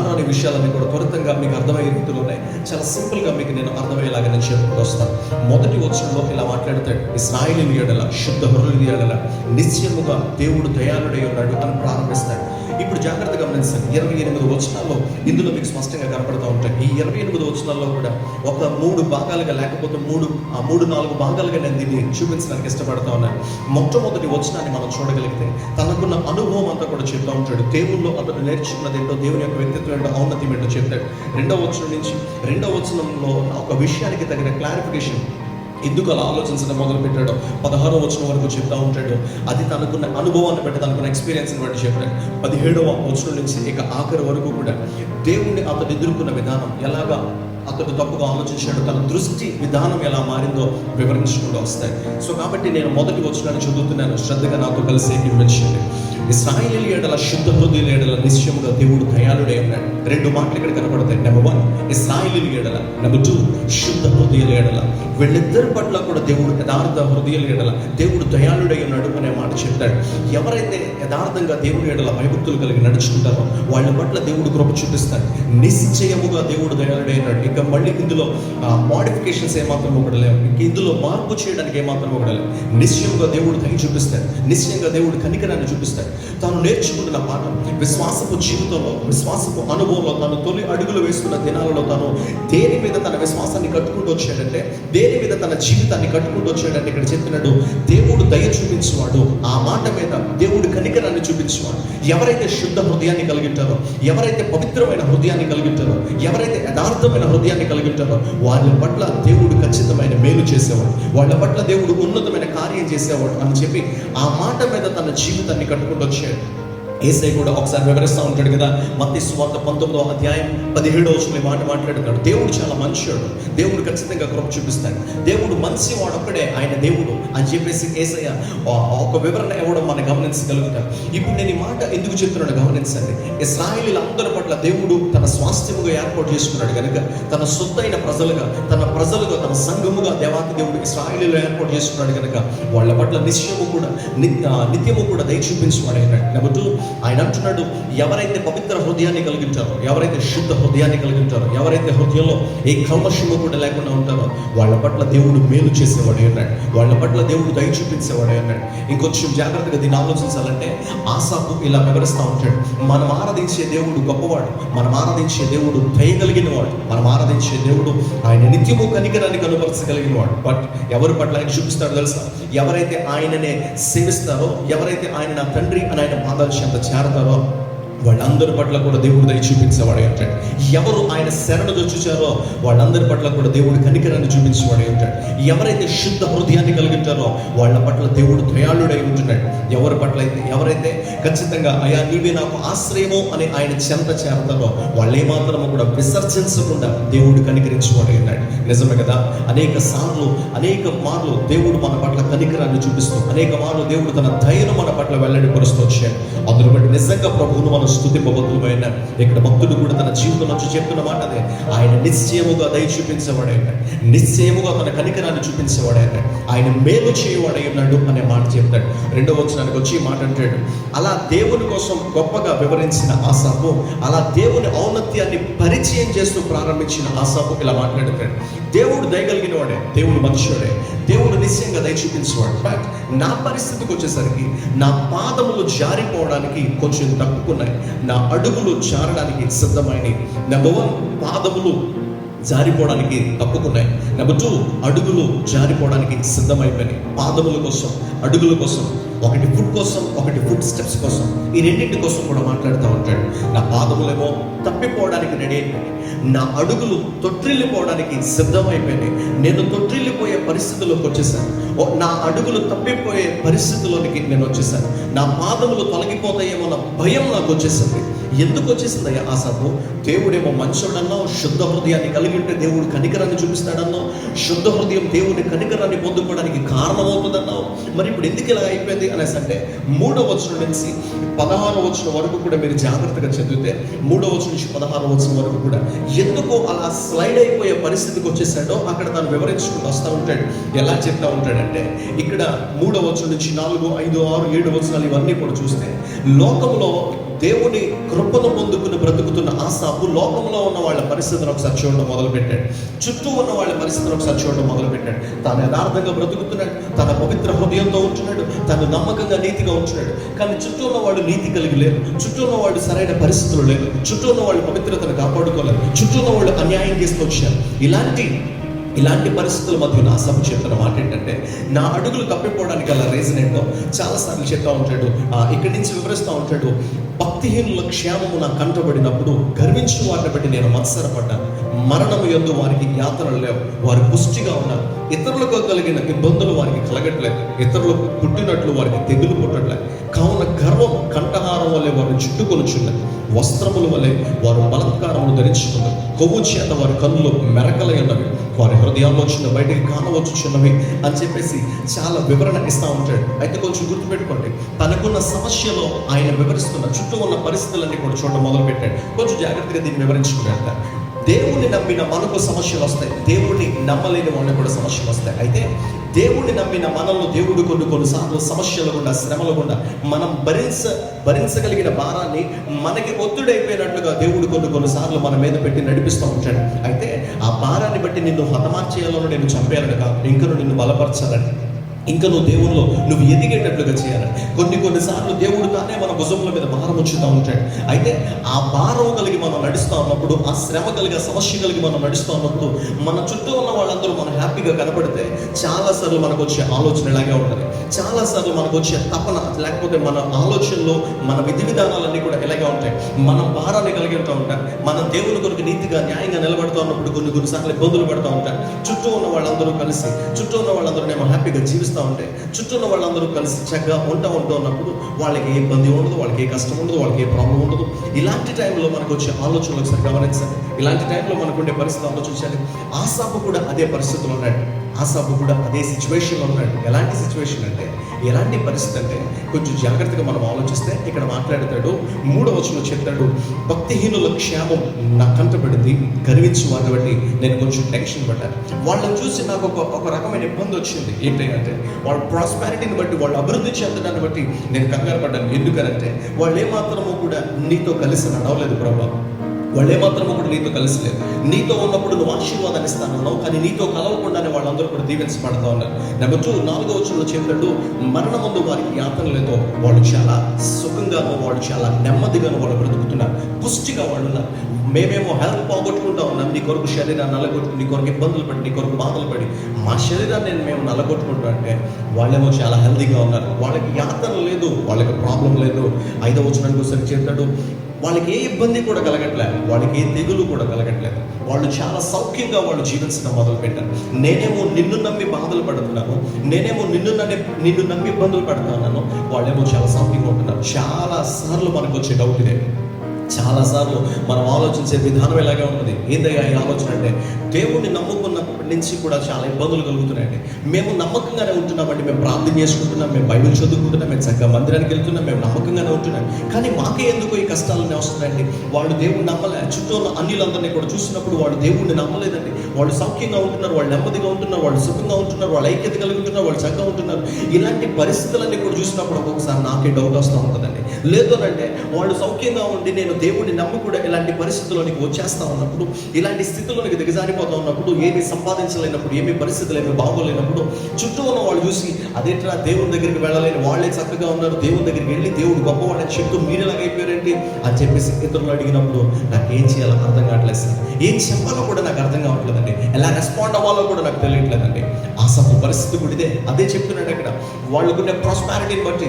రాని విషయాలన్నీ కూడా త్వరితంగా మీకు అర్థమయ్యే రీతిలో ఉన్నాయి. చాలా సింపుల్గా మీకు నేను అర్థమయ్యేలాగా నేను చెప్పుకుంటూ వస్తాను. మొదటి వచనంలో ఇలా మాట్లాడతాడు, ఇశ్రాయేలీయుల యెడల శుద్ధ హృదయుల యెడల నిశ్చయముగా దేవుడు దయాళుడై ఉన్నాడు అని ప్రారంభిస్తాడు. ఇప్పుడు జాగ్రత్తగా గమనించండి. 28 వచనాల్లో ఇందులో మీకు స్పష్టంగా కనపడుతూ ఉంటాయి. ఈ 28 వచనాల్లో కూడా ఒక 3 భాగాలుగా లేకపోతే 3-4 భాగాలుగా నేను దీన్ని చూపించడానికి ఇష్టపడతా ఉన్నాను. మొట్టమొదటి వచనాన్ని మనం చూడగలిగితే తనకున్న అనుభవం అంతా కూడా చెప్తా ఉంటాడు. దేవుల్లో అతను నేర్చుకున్నది ఏంటో, దేవుని యొక్క వ్యక్తిత్వం ఏంటో, ఔన్నత్యం ఏంటో చెప్తాడు. 2వ వచనం నుంచి 2వ వచనంలో ఒక విషయానికి తగిన క్లారిఫికేషన్ ఎందుకు అలా ఆలోచించడం మొదలు పెట్టాడు. 16వ వచనం వరకు చెప్తా ఉంటాడు. అది తనకున్న అనుభవాన్ని బట్టి, తనకున్న ఎక్స్పీరియన్స్ని బట్టి చెప్తాడు. 17వ వచనం నుంచి ఇక ఆఖరి వరకు కూడా దేవుణ్ణి అతను ఎదుర్కొన్న విధానం, ఎలాగా అతడు తప్పుగా ఆలోచించాడు, తన దృష్టి విధానం ఎలా మారిందో వివరించుకుంటూ వస్తాయి. సో కాబట్టి నేను మొదటి వచనాన్ని చదువుతున్నాను, శ్రద్ధగా నాతో కలిసి వివరించండి. ఇశ్రాయేలీయుల యెడల శుద్ధ హృదయుల యెడల నిశ్చయముగా దేవుడు దయాళుడై ఉన్నాడు. 2 మాటలు ఇక్కడ కనపడతాయి. నెంబర్ 1 ఇశ్రాయేలీయుల యెడల, నెంబర్ 2 శుద్ధ హృదయుల యెడల. వీళ్ళిద్దరి పట్ల కూడా దేవుడు యథార్థ హృదయుల యెడల దేవుడు దయాళుడై ఉన్నాడు అనే మాట చెప్తాడు. ఎవరైతే యథార్థంగా దేవుడి యెడల భయభక్తులు కలిగి నడుచుకుంటారో వాళ్ళ పట్ల దేవుడు కృప చూపిస్తాడు. నిశ్చయముగా దేవుడు దయాళుడై ఉన్నాడు. ఇంకా మళ్ళీ ఇందులో మోడిఫికేషన్స్ ఏమాత్రం కూడా లేవు. ఇంక ఇందులో మార్పు చేయడానికి ఏమాత్రం కూడా లేవు. నిశ్చయంగా దేవుడు దయ చూపిస్తాడు. నిశ్చయంగా దేవుడు కనికరాన్ని చూపిస్తాడు. తాను నేర్చుకుంటున్న పాఠం, విశ్వాసపు జీవితంలో, విశ్వాసపు అనుభవంలో, తాను తొలి అడుగులు వేస్తున్న దినాలలో తాను దేని మీద తన విశ్వాసాన్ని కట్టుకుంటూ వచ్చాడంటే, దేని మీద తన జీవితాన్ని కట్టుకుంటూ వచ్చాడంటే ఇక్కడ చెప్తున్నాడు, దేవుడు దయ చూపించేవాడు. ఆ మాట మీద దేవుడు కనికరాన్ని చూపించేవాడు. ఎవరైతే శుద్ధ హృదయాన్ని కలిగి ఉంటారో, ఎవరైతే పవిత్రమైన హృదయాన్ని కలిగి ఉంటారో, ఎవరైతే యథార్థమైన హృదయాన్ని కలిగి ఉంటారో వాళ్ళ పట్ల దేవుడు ఖచ్చితమైన మేలు చేసేవాడు. వాళ్ళ పట్ల దేవుడు ఉన్నతమైన కార్యం చేసేవాడు అని చెప్పి ఆ మాట మీద తన జీవితాన్ని కట్టుకుంటూ వచ్చాడు. యేసయ్య కూడా ఒకసారి వివరిస్తూ ఉంటాడు కదా, మత్తయి సువార్త 19వ అధ్యాయం 17వ వచనంలో మాట మాట్లాడుతాడు. దేవుడు చాలా మంచివాడు, దేవుడు ఖచ్చితంగా కృప చూపిస్తాడు, దేవుడు మంచి వాడొక్కడే ఆయన దేవుడు అని చెప్పేసి యేసయ్య ఒక వివరణ ఇవ్వడం మనం గమనించగలుగుతాం. ఇప్పుడు నేను ఈ మాట ఎందుకు చెప్తున్నాను గమనించండి. ఇశ్రాయేలీయుల అందరి పట్ల దేవుడు తన స్వాస్థ్యముగా ఏర్పాటు చేసుకున్నాడు కనుక, తన సొత్తైన ప్రజలుగా, తన సంఘముగా దేవాతి దేవుడు ఇశ్రాయేలీయులు ఏర్పాటు చేసుకున్నాడు కనుక వాళ్ళ పట్ల నిత్యము కూడా దయ చూపించేవాడు అయినాడు. నెంబర్ 2 ఆయన అంటున్నాడు, ఎవరైతే పవిత్ర హృదయాన్ని కలిగి ఉంటారో, ఎవరైతే శుద్ధ హృదయాన్ని కలిగి ఉంటారో, ఎవరైతే హృదయంలో ఏ కల్మషము కూడా లేకుండా ఉంటారో వాళ్ళ పట్ల దేవుడు మేలు చేసేవాడే అన్నాడు. వాళ్ళ పట్ల దేవుడు దయ చూపించేవాడే అన్నాడు. ఇంకొంచెం జాగ్రత్తగా దీన్ని ఆలోచించాలంటే ఆసాపు ఇలా వివరిస్తూ ఉంటాడు, మనం ఆరాధించే దేవుడు గొప్పవాడు, మనం ఆరాధించే దేవుడు దయ కలిగిన వాడు, మనం ఆరాధించే దేవుడు ఆయన నిత్యము కనికరాన్ని కనుపరచగలిగిన వాడు. బట్ ఎవరి పట్ల ఆయన చూపిస్తాడు తెలుసా? ఎవరైతే ఆయననే సేవిస్తారో, ఎవరైతే ఆయన నా తండ్రి అని ఆయన పాదాల చెంత చేరతారో వాళ్ళందరి పట్ల కూడా దేవుడు దయ చూపించేవాడే ఉంటాడు. ఎవరు ఆయన శరణు దొచ్చుచారో వాళ్ళందరి పట్ల కూడా దేవుడు కనికరాన్ని చూపించేవాడే ఉంటాడు. ఎవరైతే శుద్ధ హృదయాన్ని కలిగి ఉంటారో వాళ్ళ పట్ల దేవుడు దయాళుడై ఉంటున్నాడు. ఎవరైతే ఖచ్చితంగా అయా నీవే నాకు ఆశ్రయము అని ఆయన చెంత చేరతారో వాళ్ళు ఏమాత్రము కూడా విసర్జించకుండా దేవుడు కనికరించేవాడే ఉన్నాడు. నిజమే కదా? అనేక మార్లు దేవుడు మన పట్ల కనికరాన్ని చూపిస్తూ, అనేక మార్లు దేవుడు తన దయను మన పట్ల వెల్లడిపరుస్తూ వచ్చాడు. అందులో బట్టి నిజంగా ప్రభువును మనం స్తుతింపబద్దులమైన ఇక్కడ భక్తుడు కూడా తన జీవితం నుంచి చెప్తున్న మాట అదే, ఆయన నిశ్చయముగా దయ చూపించేవాడే, నిశ్చయముగా తన కనికరాన్ని చూపించేవాడే, ఆయన మేలు చేయవాడై ఉన్నాడు అనే మాట చెప్తాడు. 2వ వచనానికి వచ్చి మాట అంటాడు, అలా దేవుని కోసం గొప్పగా వివరించిన ఆసాపు, అలా దేవుని ఔన్నత్యాన్ని పరిచయం చేస్తూ ప్రారంభించిన ఆసాపు ఇలా మాట్లాడుతాడు, దేవుడు దయగలిగిన వాడే, దేవుడు మనుష్యుడే, దేవుడు నిశ్చయంగా దయ చూపించేవాడు. బట్ నా పరిస్థితికి వచ్చేసరికి నా పాదములు జారిపోవడానికి కొంచెం తప్పుకున్నాయి, నా అడుగులు జారడానికి సిద్ధమైనవి. నెంబర్ 1 పాదములు జారిపోవడానికి తప్పుకున్నాయి. నెంబర్ 2 అడుగులు జారిపోవడానికి సిద్ధమైపోయినాయి. పాదముల కోసం, అడుగుల కోసం, ఒకటి ఫుట్ కోసం, ఒకటి ఫుట్ స్టెప్స్ కోసం, ఈ రెండింటి కోసం కూడా మాట్లాడుతూ ఉంటాడు. నా పాదములేమో తప్పిపోవడానికి రెడీ అయిపోయినాయి, నా అడుగులు తొట్టిల్లిపోవడానికి సిద్ధమైపోయినాయి. నేను తొట్టిల్లిపోయే పరిస్థితిలోకి వచ్చేసాను, నా అడుగులు తప్పిపోయే పరిస్థితిలోనికి నేను వచ్చేసాను, నా పాదములు తొలగిపోతాయేమో నా భయం నాకు వచ్చేసింది. ఎందుకు వచ్చేసిందయ్యా ఆసాపు? దేవుడేమో మంచోడన్నో, శుద్ధ హృదయాన్ని కలిగి ఉంటే దేవుడు కనికరాన్ని చూపిస్తాడన్నో, శుద్ధ హృదయం దేవుని కనికరాన్ని పొందుకోవడానికి కారణమవుతుందన్నావు. మరి ఇప్పుడు ఎందుకు ఇలా అయిపోయింది అనేసి అంటే 3వ వచనం నుంచి 16వ వచనం వరకు కూడా మీరు జాగ్రత్తగా చదివితే 3వ వచనం నుంచి 16వ వచనం వరకు కూడా ఎందుకు అలా స్లైడ్ అయిపోయే పరిస్థితికి వచ్చేసాడో అక్కడ తను వివరించుకుంటూ వస్తూ ఉంటాడు. ఎలా చెప్తా ఉంటాడంటే, ఇక్కడ 3వ వచనం నుంచి 4, 5, 6, 7 వచనాలు ఇవన్నీ కూడా చూస్తే లోకంలో దేవుని కృపను పొందుకుని బ్రతుకుతున్న ఆసాపు లోకంలో ఉన్న వాళ్ళ పరిస్థితిని ఒకసారి చూడడం మొదలుపెట్టాడు. చుట్టూ ఉన్న వాళ్ళ పరిస్థితిని ఒకసారి చూడడం మొదలుపెట్టాడు. తాను యథార్థంగా బ్రతుకుతున్నాడు, తన పవిత్ర హృదయంతో ఉంటున్నాడు, తను నమ్మకంగా నీతిగా ఉంటున్నాడు. కానీ చుట్టూ ఉన్న వాళ్ళు నీతి కలిగి లేరు, చుట్టూ ఉన్న వాళ్ళు సరైన పరిస్థితులు లేరు, చుట్టూ ఉన్న వాళ్ళు పవిత్రతను కాపాడుకోలేరు, చుట్టూ ఉన్న వాళ్ళు అన్యాయం తీసుకొచ్చారు. ఇలాంటి పరిస్థితుల మధ్య ఆసాపు చెప్తున్న మాట ఏంటంటే, నా అడుగులు తప్పిపోవడానికి గల రీజన్ ఏంటో చాలాసార్లు చెప్తా ఉంటాడు. ఇక్కడి నుంచి వివరిస్తూ ఉంటాడు. భక్తిహీనుల క్షేమము నాకు కంటబడినప్పుడు గర్వించిన వారిని బట్టి నేను మత్సరపడ్డాను. మరణము యందు వారికి యాతనలు లేవు, వారు పుష్టిగా ఉన్నారు. ఇతరులకు కలిగిన ఇబ్బందులు వారికి కలగట్లేదు, ఇతరులకు పుట్టినట్లు వారికి తెగులు పుట్టట్లేదు. కావున గర్వం కంఠహారం వల్లే వారు చుట్టుకొనుచున్నారు, వస్త్రముల వలె వారు బలత్కారములు ధరించుకున్నారు. కొవ్వు చేత వారి కన్నులు మెరకలై ఉన్నవి, వారి హృదయాల్లోచన బయటికి కానవచ్చుచున్నవి అని చెప్పేసి చాలా వివరణ ఇస్తూ ఉంటాడు. అయితే కొంచెం గుర్తుపెట్టుకోండి, తనకున్న సమస్యలో ఆయన వివరిస్తున్న చుట్టూ ఉన్న పరిస్థితులన్నీ కూడా చూడడం మొదలుపెట్టాడు. కొంచెం జాగ్రత్తగా దీన్ని వివరించుకున్నాడు. దేవుణ్ణి నమ్మిన మనకు సమస్యలు వస్తాయి, దేవుణ్ణి నమ్మలేని వాళ్ళకి కూడా సమస్యలు వస్తాయి. అయితే దేవుణ్ణి నమ్మిన మనల్ని దేవుడు కొన్నిసార్లు సమస్యలు గుండా, శ్రమలు గుండా మనం భరించగలిగిన భారాన్ని మనకి ఒత్తిడైపోయినట్లుగా దేవుడు కొన్నిసార్లు మన మీద పెట్టి నడిపిస్తూ ఉంటాడు. అయితే ఆ భారాన్ని బట్టి నిన్ను హతమార్చేయాలని, నేను చంపేయాలని కాదు, ఇంకా నిన్ను బలపరచాలని, ఇంకా నువ్వు దేవుల్లో నువ్వు ఎదిగేటట్లుగా చేయాలని కొన్నిసార్లు దేవుడు తానే మన భుజముల మీద భారం ఉంచుతూ ఉంటాడు. అయితే ఆ భారం కలిగి మనం నడుస్తూ ఉన్నప్పుడు, ఆ శ్రమ కలిగి, ఆ సమస్య కలిగి మనం నడుస్తూ ఉన్నప్పుడు మన చుట్టూ ఉన్న వాళ్ళందరూ మనం హ్యాపీగా కనపడితే చాలాసార్లు మనకు వచ్చే ఆలోచన ఇలాగే ఉంటుంది. చాలాసార్లు మనకు వచ్చే తపన, లేకపోతే మన ఆలోచనలో మన విధి విధానాలన్నీ కూడా ఇలాగే ఉంటాయి. మనం భారాన్ని కలిగి ఉంటాం, మనం దేవుని కొరకు నీతిగా న్యాయంగా నిలబడుతూ ఉన్నప్పుడు కొన్నిసార్లు ఇబ్బందులు పడుతూ ఉంటాం. చుట్టూ ఉన్న వాళ్ళందరూ కలిసి, చుట్టూ ఉన్న వాళ్ళందరూ ఏమో హ్యాపీగా జీవిస్తూ ఉంటే, చుట్టూ ఉన్న వాళ్ళందరూ కలిసి చక్కగా ఉంటూ ఉన్నప్పుడు వాళ్ళకి ఏ ఇబ్బంది ఉండదు, వాళ్ళకి ఏ కష్టం ఉండదు, వాళ్ళకి ఏ ప్రాబ్లం ఉండదు. ఇలాంటి టైంలో మనకు వచ్చే ఆలోచనలు ఒకసారి గమనించాలి. ఇలాంటి టైంలో మనకు ఉండే పరిస్థితి ఆలోచించాలి. ఆసాపు కూడా అదే పరిస్థితులు ఉన్నాడు, ఆసాపు కూడా అదే సిచ్యువేషన్లో ఉన్నాడు. ఎలాంటి సిచ్యువేషన్ అంటే, ఎలాంటి పరిస్థితి అంటే కొంచెం జాగ్రత్తగా మనం ఆలోచిస్తే ఇక్కడ మాట్లాడతాడు. 3వ వచనంలో చెప్తాడు, భక్తిహీనుల క్షేమం నా కంటపడింది, గర్వించు వారిని బట్టి నేను కొంచెం టెన్షన్ పడ్డాను. వాళ్ళని చూసి నాకు ఒక రకమైన ఇబ్బంది వచ్చింది. ఏంటంటే వాళ్ళ ప్రాస్పారిటీని బట్టి, వాళ్ళ అభివృద్ధి చెందడాన్ని బట్టి నేను కంగారు పడ్డాను. ఎందుకనంటే వాళ్ళు ఏమాత్రము కూడా నీతో కలిసి నడవలేదు ప్రభా, వాళ్ళు ఏమాత్రము కూడా నీతో కలిసి లేదు. నీతో ఉన్నప్పుడు నువ్వు ఆశీర్వాదాన్ని ఇస్తానన్నావు, కానీ నీతో కలవకుండానే వాళ్ళందరూ కూడా దీవించబడతా ఉన్నారు. నెంబర్ 2, 4వ వచనంలో చెప్పాడు, మరణమందు వారికి యాతన లేదో, వాళ్ళు చాలా సుఖంగానో, వాళ్ళు చాలా నెమ్మదిగానో వాళ్ళు బ్రతుకుతున్నారు, పుష్టిగా వాళ్ళు ఉన్నారు. మేమేమో హెల్త్ పోగొట్టుకుంటా ఉన్నాం, నీ కొరకు శరీరాన్ని నల్లగొట్టుకుని, నీ కొరకు ఇబ్బందులు పడి, నీ కొరకు బాధలు పడి మా శరీరాన్ని మేము నల్లగొట్టుకుంటా అంటే వాళ్ళేమో చాలా హెల్తీగా ఉన్నారు, వాళ్ళకి యాతన లేదు, వాళ్ళకి ప్రాబ్లం లేదు. 5వ వచనానికి ఒకసారి చెప్తాడు, వాళ్ళకి ఏ ఇబ్బంది కూడా కలగట్లేదు, వాళ్ళకి ఏ తెగులు కూడా కలగట్లేదు, వాళ్ళు చాలా సౌఖ్యంగా వాళ్ళు జీవించడం మొదలుపెట్టారు. నేనేమో నిన్ను నమ్మి బాధలు పడుతున్నాను, నేనేమో నిన్ను నమ్మి ఇబ్బందులు పడుతున్నాను, వాళ్ళేమో చాలా సౌఖ్యంగా ఉంటున్నారు. చాలా సార్లు మనకు వచ్చే డౌట్ ఇదే. చాలాసార్లు మనం ఆలోచించే విధానం ఇలాగే ఉంటుంది. ఏందయ్యా ఈ ఆలోచన అంటే, దేవుణ్ణి నమ్ముకున్నప్పటి నుంచి కూడా చాలా ఇబ్బందులు కలుగుతున్నాయండి. మేము నమ్మకంగానే ఉంటున్నామండి, మేము ప్రార్థన చేసుకుంటున్నాం, మేము బైబిల్ చదువుకుంటున్నాం, మేము చక్కగా మందిరానికి వెళ్తున్నాం, మేము నమ్మకంగానే ఉంటున్నాం, కానీ మాకే ఎందుకు ఈ కష్టాలన్నీ వస్తున్నాయండి? వాళ్ళు దేవుణ్ణి నమ్మలే. చుట్టూ ఉన్న అన్యులందరినీ కూడా చూసినప్పుడు వాళ్ళు దేవుణ్ణి నమ్మలేదండి. వాళ్ళు సౌఖ్యంగా ఉంటున్నారు, వాళ్ళు నెమ్మదిగా ఉంటున్నారు, వాళ్ళు సుఖంగా ఉంటున్నారు, వాళ్ళు ఐక్యత కలిగి ఉంటున్నారు, వాళ్ళు చక్కగా ఉంటున్నారు. ఇలాంటి పరిస్థితులన్నీ కూడా చూసినప్పుడు ఒక్కొక్కసారి నాకే డౌట్ వస్తూ ఉంటుందండి. లేదనంటే వాళ్ళు సౌఖ్యంగా ఉండి నేను దేవుడిని నమ్మి కూడా ఇలాంటి పరిస్థితుల్లోనికి వచ్చేస్తా ఉన్నప్పుడు, ఇలాంటి స్థితిలోనికి దిగజారిపోతా ఉన్నప్పుడు, ఏమి సంపాదించలేనప్పుడు, ఏమి పరిస్థితులు ఏమి బాగోలేనప్పుడు చుట్టూ ఉన్న వాళ్ళు చూసి అదేట్రా దేవుని దగ్గరికి వెళ్ళలేని వాళ్ళే చక్కగా ఉన్నారు, దేవుని దగ్గరికి వెళ్ళి దేవుడు గొప్పవాడని చెప్తూ మీరు ఎలాగైపోయారంటే అని చెప్పేసి ఇతరులు అడిగినప్పుడు నాకు ఏం చేయాలో అర్థం కావట్లేదు సార్, ఏం చెప్పాలో కూడా నాకు అర్థం కావట్లేదండి, ఎలా రెస్పాండ్ అవ్వాలో కూడా నాకు తెలియట్లేదండి. ఆసాపు పరిస్థితి కూడా ఇదే. అదే చెప్తున్నాడు అక్కడ, వాళ్ళకుండే ప్రాస్పారిటీని బట్టి,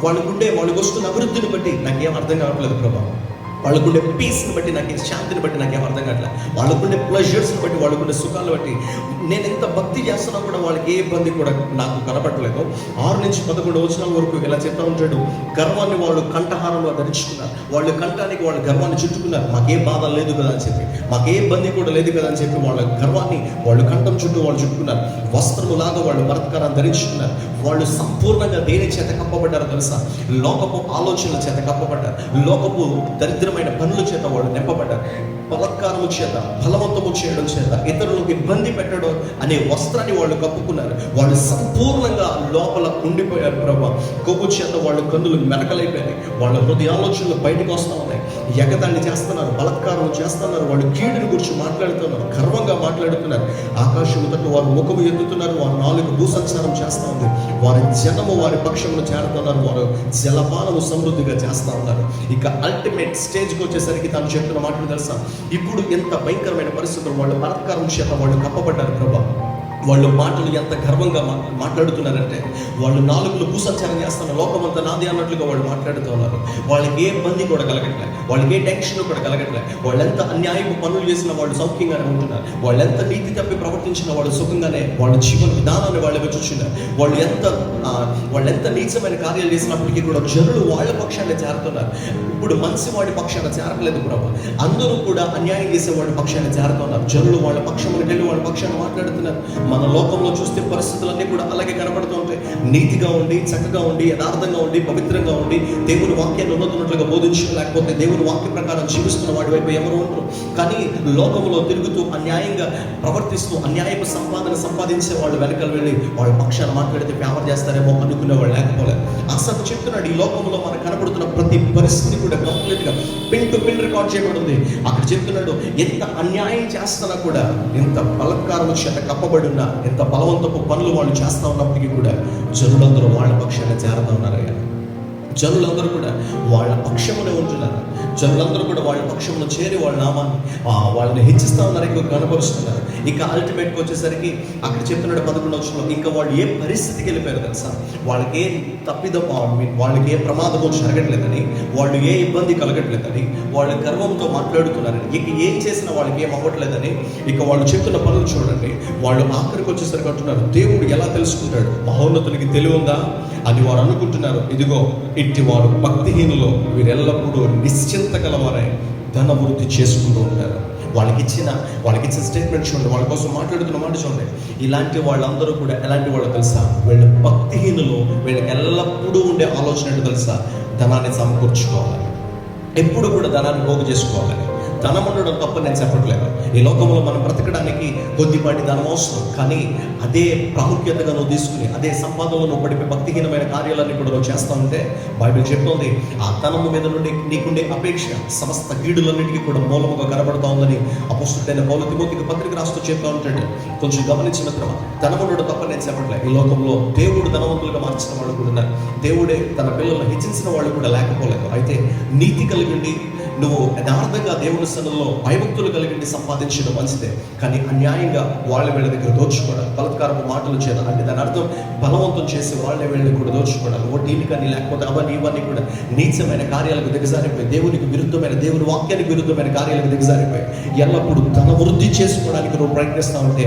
వాళ్ళకుండే వాళ్ళకు వస్తున్న అభివృద్ధిని బట్టి నాకేం అర్థం కావట్లేదు ప్రభా. వాళ్ళకుండే పీస్ని బట్టి నాకు శాంతిని బట్టి నాకేం అర్థం కావట్లే. వాళ్ళకుండే ప్లెజర్స్ని బట్టి, వాళ్ళకుండే సుఖాలను బట్టి నేను ఎంత భక్తి చేస్తున్నా కూడా వాళ్ళకి ఏ ఇబ్బంది కూడా నాకు కనపడలేదు. 6 నుంచి 11 వచనాల వరకు ఇలా చెప్తా ఉంటాడు, గర్వాన్ని వాళ్ళు కంఠహారంలో ధరించుకున్నారు. వాళ్ళు కంఠానికి వాళ్ళ గర్వాన్ని చుట్టుకున్నారు. మాకే బాధ లేదు కదా అని చెప్పి, మాకే ఇబ్బంది కూడా లేదు కదా అని చెప్పి వాళ్ళ గర్వాన్ని వాళ్ళు కంఠం చుట్టూ వాళ్ళు చుట్టుకున్నారు. వస్త్రములాగా వాళ్ళు బలత్కారాన్ని ధరించుకున్నారు. వాళ్ళు సంపూర్ణంగా దేని చేత కప్పబడ్డారు తెలుసా? లోకపు ఆలోచనల చేత కప్పబడ్డారు. లోకపు దరిద్రమైన పనుల చేత వాళ్ళు నింపబడ్డారు. బలత్కారము చేత, బలవంతము చేయడం చేత, ఇతరులకు ఇబ్బంది పెట్టడం అనే వస్త్రాన్ని వాళ్ళు కప్పుకున్నారు. వాళ్ళు సంపూర్ణంగా లోపల ఉండిపోయారు. ప్రభా, కొవ్వు చేత వాళ్ళు కన్నులు మెరకలైపోయినాయి. వాళ్ళ హృదయ ఆలోచనలు బయటకు వస్తూ ఉన్నాయి. ఎగతాళి చేస్తున్నారు, బలత్కారం చేస్తున్నారు. వాళ్ళు కీడుని గురించి మాట్లాడుతున్నారు, గర్వంగా మాట్లాడుతున్నారు. ఆకాశము తట్టు వారు ముఖము ఎత్తుతున్నారు. వారి నాలుగు భూసంచారం చేస్తూ ఉంది. వారి జనము వారి పక్షమును చేరుతున్నారు. వారు జలపానము సమృద్ధిగా చేస్తూ ఉన్నారు. ఇక అల్టిమేట్ స్టేజ్కి వచ్చేసరికి తాను చెప్తున్న మాటలు తెలుసా? ఇప్పుడు ఎంత భయంకరమైన పరిస్థితులు, వాళ్ళు బలత్కారం చేత వాళ్ళు కప్పబడ్డారు. ప్రభా, వాళ్ళు మాటలు ఎంత గర్వంగా మాట్లాడుతున్నారంటే, వాళ్ళు నాలుగులు భూసంచారం చేస్తున్న లోకమంతా నాది అన్నట్లుగా వాళ్ళు మాట్లాడుతూ ఉన్నారు. వాళ్ళకి ఏ ఇబ్బంది కూడా కలగట్లే, వాళ్ళకి ఏ టెన్షన్ కూడా కలగట్లే. వాళ్ళు ఎంత అన్యాయపు పనులు చేసినా వాళ్ళు సౌఖ్యంగానే ఉంటున్నారు. వాళ్ళు ఎంత నీతి తప్పి ప్రవర్తించిన వాళ్ళు సుఖంగానే వాళ్ళ జీవన విధానాన్ని వాళ్ళు వెచ్చుచున్నారు. వాళ్ళు ఎంత నీచమైన కార్యాలు చేసినప్పటికీ కూడా జనులు వాళ్ళ పక్షాన్ని చేరుతున్నారు. ఇప్పుడు మంచివాడి పక్షాన చేరట్లేదు ప్రభు, అందరూ కూడా అన్యాయం చేసేవాడి పక్షాన్ని చేరుతున్నారు. జనులు వాళ్ళ పక్షానికి వెళ్ళి వాళ్ళ పక్షాన్ని మాట్లాడుతున్నారు. మన లోకంలో చూస్తే పరిస్థితులన్నీ కూడా అలాగే కనబడుతూ ఉంటాయి. నీతిగా ఉండి, చక్కగా ఉండి, యథార్థంగా ఉండి, పవిత్రంగా ఉండి, దేవుని వాక్యాన్ని ఉన్నతున్నట్లుగా బోధించడం, లేకపోతే దేవుని వాక్య ప్రకారం జీవిస్తున్న వాడి వైపు ఎవరు ఉండరు. కానీ లోకంలో తిరుగుతూ అన్యాయంగా ప్రవర్తిస్తూ అన్యాయపు సంపాదించే వాళ్ళు వెనకాల వెళ్ళి వాళ్ళ పక్షాన్ని మాట్లాడితే ఫేవర్ చేస్తారేమో అనుకునే వాళ్ళు లేకపోలేదు. అసలు చెప్తున్నాడు, ఈ లోకంలో మనకు కనబడుతున్న ప్రతి పరిస్థితి కూడా కంప్లీట్గా పిన్ టు పిన్ రికార్డ్ చేయబడింది. అక్కడ చెప్తున్నాడు, ఎంత అన్యాయం చేస్తున్నా కూడా, ఎంత బలత్కారం చేత కప్పబడి ఉన్నా, ఎంత బలవంతపు పనులు వాళ్ళు చేస్తూ ఉన్నప్పటికీ కూడా జనులందరూ వాళ్ళ పక్షాన్ని చేరుతూ ఉన్నారయ్యా. జనులందరూ కూడా వాళ్ళ పక్షమునే ఉంటున్నారు. జనులందరూ కూడా వాళ్ళ పక్షమును చేరి వాళ్ళ నామాన్ని వాళ్ళని హెచ్చిస్తూ ఉన్నారు, ఇంకా కనపరుస్తున్నారు. ఇక అల్టిమేట్కి వచ్చేసరికి అక్కడ చెప్తున్నాడు 11వ వచనంలో, ఇంకా వాళ్ళు ఏ పరిస్థితికి వెళ్ళిపోయారు తెలుసా? వాళ్ళకి ఏ వాళ్ళకి ఏ ప్రమాదమో జరగట్లేదని, వాళ్ళు ఏ ఇబ్బంది కలగట్లేదని, వాళ్ళు గర్వంతో మాట్లాడుతున్నారని, ఇక ఏం చేసినా వాళ్ళకి ఏం అవ్వట్లేదని, ఇక వాళ్ళు చెప్తున్న పనులు చూడండి. వాళ్ళు ఆఖరికి వచ్చేసరికి అంటున్నారు, దేవుడు ఎలా తెలుసుకుంటాడు? మహోన్నతునికి తెలివి ఉందా అని వారు అనుకుంటున్నారు. ఇదిగో, ఇట్టి వారు భక్తిహీనులు, వీరు ఎల్లప్పుడూ నిశ్చింత గలవారై ధన వృద్ధి చేసుకుంటూ ఉంటారు. వాళ్ళకి ఇచ్చిన స్టేట్మెంట్ చూడండి, వాళ్ళ కోసం మాట్లాడుతున్న మాట చూడండి. ఇలాంటి వాళ్ళందరూ కూడా ఎలాంటి వాళ్ళు తెలుసా? వీళ్ళు భక్తిహీనులు. వీళ్ళకి ఎల్లప్పుడూ ఉండే ఆలోచన ఏంటో తెలుసా? ధనాన్ని సమకూర్చుకోవాలని, ఎప్పుడు కూడా ధనాన్ని పోగు చేసుకోవాలని. ధనం ఉండడం తప్ప నేను చెప్పట్లేదు. ఈ లోకంలో మనం బ్రతకడానికి కొద్దిపాటి ధనం అవసరం, కానీ అదే ప్రాముఖ్యతగా నువ్వు తీసుకుని అదే సంపాదనలో నువ్వు పడిపోయి భక్తిహీనమైన కార్యాలన్నీ కూడా నువ్వు చేస్తూ ఉంటే, బైబిల్ చెప్తోంది, ఆ ధనము మీద నుండి నీకుండే అపేక్ష సమస్త కీడులన్నిటికీ కూడా మూలముగా కనబడుతూ ఉందని అపోస్తలుడైన పౌలు తిమోతికి పత్రిక రాస్తూ చెప్తూ ఉంటాడు. కొంచెం గమనించిన తర్వాత, ధనం ఉండడం తప్ప నేను చెప్పట్లేదు. ఈ లోకంలో దేవుడు ధనవంతులుగా మార్చిన వాళ్ళు కూడా ఉన్నారు. దేవుడే తన పిల్లలను హెచ్చించిన వాళ్ళు కూడా లేకపోలేదు. అయితే నీతి కలిగి నువ్వు యథార్థంగా దేవుని సన్నిధిలో భయభక్తులు కలిగి సంపాదించడం మంచిదే, కానీ అన్యాయంగా వాళ్ళ వీళ్ళ దగ్గర దోచుకోవడం, బలత్కారపు మాటలు చేయడం, అంటే దాని అర్థం బలవంతం చేసి వాళ్ళ వీళ్ళని కూడా దోచుకోవడం, వడ్డీని కానీ లేకపోతే ఇవన్నీ కూడా నీచమైన కార్యాలకు దిగజారిపోయి, దేవునికి విరుద్ధమైన, దేవుని వాక్యానికి విరుద్ధమైన కార్యాలకు దిగజారిపోయి ఎల్లప్పుడూ ధన వృద్ధి చేసుకోవడానికి నువ్వు ప్రయత్నిస్తూ ఉంటే,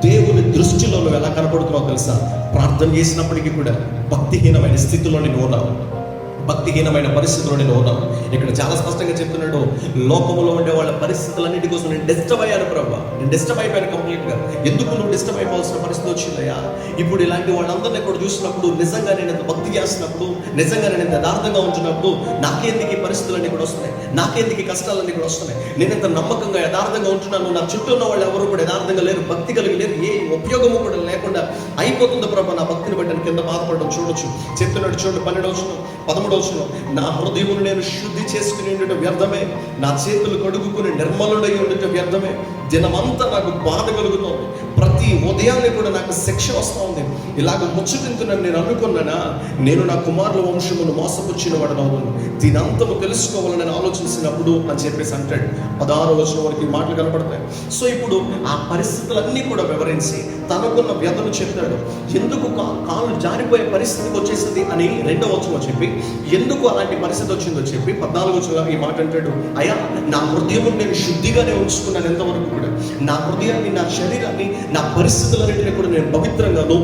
దేవుని దృష్టిలో నువ్వు ఎలా కనపడుతున్నావు తెలుసా? ప్రార్థన చేసినప్పటికీ కూడా భక్తిహీనమైన స్థితిలో నువ్వు ఉన్నావు, భక్తిహీనమైన పరిస్థితుల్లో నేను ఉన్నాను. ఇక్కడ చాలా స్పష్టంగా చెప్తున్నాడు, లోకంలో ఉండే వాళ్ళ పరిస్థితులన్నిటి కోసం నేను డిస్టర్బ్ అయ్యాను ప్రభా, నేను డిస్టర్బ్ అయిపోయాను కంప్లీట్గా. ఎందుకు నువ్వు డిస్టర్బ్ అయిపోవాల్సిన పరిస్థితి వచ్చిందయ్యా? ఇప్పుడు ఇలాంటి వాళ్ళందరినీ కూడా చూసినప్పుడు, నిజంగా నేను ఎంత భక్తి చేస్తున్నప్పుడు, నిజంగా నేను ఎంత యథార్థంగా ఉంటున్నప్పుడు, నాకేందుకు ఈ పరిస్థితులన్నీ కూడా వస్తున్నాయి, నాకేందుకు ఈ కష్టాలన్నీ కూడా వస్తున్నాయి? నేను ఎంత నమ్మకంగా యథార్థంగా ఉంటున్నాను, నా చుట్టూ ఉన్న వాళ్ళు ఎవరు కూడా యథార్థంగా లేరు, భక్తి కలిగి లేరు, ఏ ఉపయోగము కూడా లేకుండా అయిపోతుంది ప్రభా నా భక్తిని బట్టి కింద బాధపడడం చూడొచ్చు. చెప్తున్నాడు చూడండి 12వ వచనం 13వ వచనం, నా హృదయమును నేను శుద్ధి చేసుకుని ఉండటం వ్యర్థమే, నా చేతులు కడుగుకుని నిర్మలుడై ఉండటం వ్యర్థమే. దినమంతా నాకు బాధ కలుగుతోంది, ప్రతి ఉదయాన్నే కూడా నాకు శిక్ష వస్తూ ఉంది. ఇలాగ ముచ్చటింతునని నేను అనుకున్నానా, నేను నా కుమారుల వంశమును మోసపుచ్చిన వాడను అవుతుంది, దీని అంతము తెలుసుకోవాలని నేను ఆలోచించినప్పుడు అని చెప్పేసి అంటాడు. 16వ వచనం వరకు ఈ మాటలు కనపడతాయి. సో ఇప్పుడు ఆ పరిస్థితులన్నీ కూడా వివరించి తనకున్న వ్యధను చెప్తాడు. ఎందుకు కాళ్ళు జారిపోయే పరిస్థితికి వచ్చేసింది అని 2వ వచనం చెప్పి ఎందుకు అలాంటి పరిస్థితి వచ్చిందో చెప్పి 14 ఈ మాట అంటాడు, అయ్యా నా హృదయం నేను శుద్ధిగానే ఉంచుకున్నాను ఎంతవరకు కూడా, నా హృదయాన్ని, నా శరీరాన్ని, నా పరిస్థితులన్నింటినీ కూడా నేను పవిత్రంగాను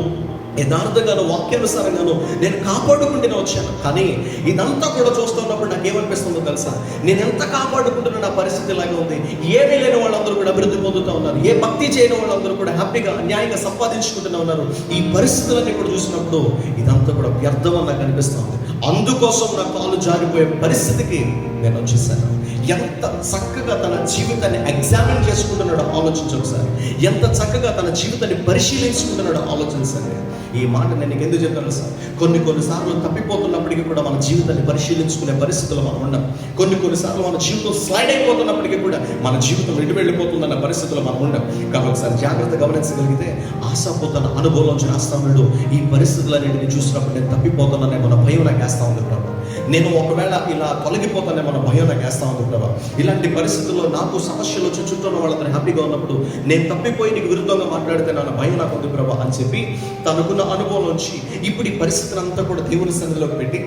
యథార్థంగాను వాక్యానుసారంగాను నేను కాపాడుకుంటూనే వచ్చాను. కానీ ఇదంతా కూడా చూస్తున్నప్పుడు నాకు ఏమనిపిస్తుందో తెలుసా, నేను ఎంత కాపాడుకుంటున్నా నా పరిస్థితి ఇలాగే ఉంది. ఏమీ లేని వాళ్ళందరూ కూడా అభివృద్ధి పొందుతూ ఉన్నారు, ఏ భక్తి చేయని వాళ్ళందరూ కూడా హ్యాపీగా న్యాయంగా సంపాదించుకుంటూనే ఉన్నారు. ఈ పరిస్థితులన్నీ కూడా చూసినప్పుడు ఇదంతా కూడా వ్యర్థం అని నాకు అనిపిస్తుంది. అందుకోసం నా కాలు జారిపోయే పరిస్థితికి నేను వచ్చేసాను. ఎంత చక్కగా తన జీవితాన్ని ఎగ్జామిన్ చేసుకుంటున్నాడో ఆలోచించు ఒకసారి, ఎంత చక్కగా తన జీవితాన్ని పరిశీలించుకుంటున్నాడో ఆలోచించండి. ఈ మాట నేను నీకు ఎందుకు చెప్తాను సార్, కొన్నిసార్లు తప్పిపోతున్నప్పటికీ కూడా మన జీవితాన్ని పరిశీలించుకునే పరిస్థితుల్లో మనం ఉన్నాం. కొన్నిసార్లు మన జీవితం స్లైడ్ అయిపోతున్నప్పటికీ కూడా మన జీవితం ఎటు వెళ్ళిపోతుందన్న పరిస్థితుల్లో మనం ఉన్నాం. కాబట్టి ఒకసారి జాగ్రత్త గమనించగలిగితే ఆశాపు తన అనుభవంలోంచి రాస్తా ఉన్నాడు, ఈ పరిస్థితులన్నింటినీ చూసినప్పుడు నేను తప్పిపోతున్నానే మన భయం నాకు వేస్తా ఉంది ప్రభు, నేను ఒకవేళ ఇలా తొలగిపోతానే మన భయం నాకు వేస్తా ఉంది ప్రభు, ఇలాంటి పరిస్థితుల్లో నాకు సమస్యలు వచ్చి చుట్టూ ఉన్న వాళ్ళతో హ్యాపీగా ఉన్నప్పుడు నేను తప్పిపోయి నీకు విరుద్ధంగా మాట్లాడితే నా భయం నాకు ఉంది ప్రభు అని చెప్పి తనకున్న అనుభవం నుంచి ఇప్పుడు ఈ పరిస్థితిని అంతా కూడా దేవుని సన్నిధిలోకి పెట్టి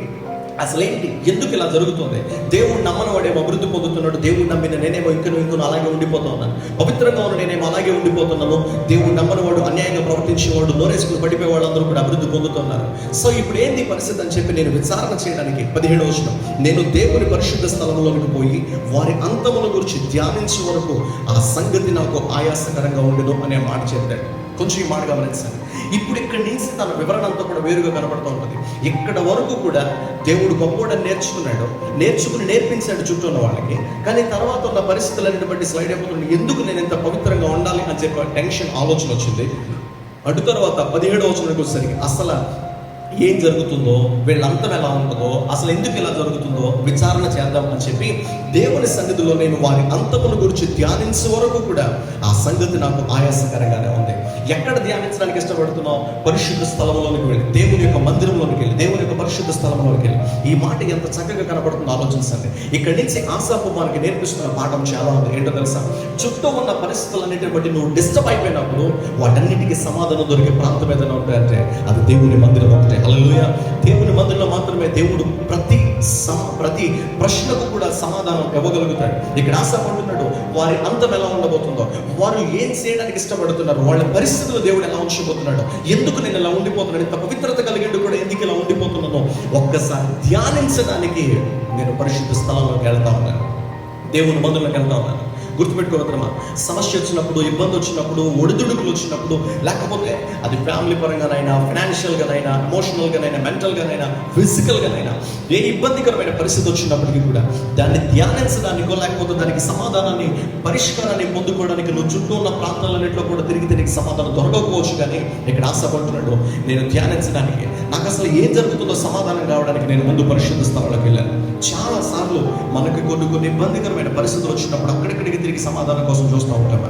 అసలేంటి, ఎందుకు ఇలా జరుగుతుంది, దేవుడు నమ్మని వాడేమో అభివృద్ధి పొందుతున్నాడు, దేవుడు నమ్మిన నేనేమో ఇంకనూ అలాగే ఉండిపోతా ఉన్నాను, పవిత్రంగా ఉన్న నేనేమో అలాగే ఉండిపోతున్నాను, దేవుడు నమ్మని వాడు, అన్యాయంగా ప్రవర్తించేవాడు, నోరేసుకుని పడిపోయే వాళ్ళందరూ కూడా అభివృద్ధి పొందుతున్నారు. సో ఇప్పుడు ఏంది పరిస్థితి అని చెప్పి నేను విచారణ చేయడానికి 17వ వచనం, నేను దేవుని పరిశుద్ధ స్థలంలోకి పోయి వారి అంతముల గురించి ధ్యానించే వరకు ఆ సంగతి నాకు ఆయాసకరంగా ఉండదు అనే మాట చెప్పాడు. కొంచెం ఈ మాట గమనించండి. ఇప్పుడు ఇక్కడి నుంచి తన వివరణ అంతా కూడా వేరుగా కనబడుతూ ఉంటుంది. ఇక్కడ వరకు కూడా దేవుడు గొప్పవాడని నేర్చుకుని నేర్పించాడు చుట్టూ ఉన్న వాళ్ళకి. కానీ తర్వాత ఉన్న పరిస్థితులన్నిటి బట్టి స్లైడ్ అయిపోతుంది. ఎందుకు నేను ఇంత పవిత్రంగా ఉండాలి అని చెప్పి టెన్షన్ ఆలోచన వచ్చింది. అటు తర్వాత 17వ వచనానికి వచ్చేసరికి అసలు ఏం జరుగుతుందో, వీళ్ళంతం ఎలా ఉంటుందో, అసలు ఎందుకు ఇలా జరుగుతుందో విచారణ చేద్దాం అని చెప్పి దేవుని సన్నిధిలో నేను వారి అంతముల గురించి ధ్యానించే వరకు కూడా ఆ సంగతి నాకు ఆయాసకరంగానే ఉంది. ఎక్కడ ధ్యానించడానికి ఇష్టపడుతున్నావు? పరిశుద్ధ స్థలంలోనికి వెళ్ళి, దేవుని యొక్క మందిరంలోనికి వెళ్ళి, దేవుని యొక్క పరిశుద్ధ స్థలంలోనికి వెళ్ళి. ఈ మాట ఎంత చక్కగా కనబడుతుందో ఆలోచించండి. ఇక్కడి నుంచి ఆశాపు మనకి నేర్పిస్తున్న పాఠం చాలా ఉంది. ఏంటో తెలుసా, చుట్టూ ఉన్న పరిస్థితులన్నింటిని బట్టి నువ్వు డిస్టర్బ్ అయిపోయినప్పుడు వాటన్నిటికీ సమాధానం దొరికే ప్రాంతం ఏదైనా ఉంటాయంటే అది దేవుని మందిరం ఒకటే. హల్లెలూయా. దేవుని మందిరంలో మాత్రమే దేవుడు ప్రతి ప్రశ్నకు కూడా సమాధానం ఇవ్వగలుగుతాడు. ఇక్కడ ఆశపడుతున్నాడు వారి అంతం ఎలా ఉండబోతుందో, వారు ఏం చేయడానికి ఇష్టపడుతున్నారు, వాళ్ళ పరిస్థితులు దేవుడు ఎలా ఉంచిపోతున్నాడు, ఎందుకు నేను ఇలా ఉండిపోతున్నాను, ఇంత పవిత్రత కలిగిండు కూడా ఎందుకు ఇలా ఉండిపోతున్నానో ఒక్కసారి ధ్యానించడానికి నేను పరిశుద్ధ స్థలంలోకి వెళ్తా ఉన్నాను, దేవుని మందిరంలోకి వెళ్తా ఉన్నాను. గుర్తుపెట్టుకోవద్దమ్మా, సమస్య వచ్చినప్పుడు, ఇబ్బంది వచ్చినప్పుడు, ఒడిదుడుకులు వచ్చినప్పుడు, లేకపోతే అది ఫ్యామిలీ పరంగానైనా, ఫైనాన్షియల్గానైనా, ఎమోషనల్గానైనా, మెంటల్గానైనా, ఫిజికల్గానైనా ఏ ఇబ్బందికరమైన పరిస్థితి వచ్చినప్పటికీ కూడా దాన్ని ధ్యానించడానికో లేకపోతే దానికి సమాధానాన్ని, పరిష్కారాన్ని పొందుకోవడానికి నువ్వు చుట్టూ ఉన్న ప్రాంతాలన్నింటిలో కూడా తిరిగితే నీకు సమాధానం దొరకకపోవచ్చు. కానీ ఇక్కడ ఆశపడుతున్నాడు, నేను ధ్యానించడానికి, నాకు అసలు ఏం జరుగుతుందో సమాధానం కావడానికి నేను ముందు పరిశుద్ధ స్థలంలోకి వెళ్ళాను. చాలా సార్లు మనకి కొన్ని ఇబ్బందికరమైన పరిస్థితులు వచ్చినప్పుడు అక్కడిక్కడికి తిరిగి సమాధానం కోసం చూస్తూ ఉంటాం.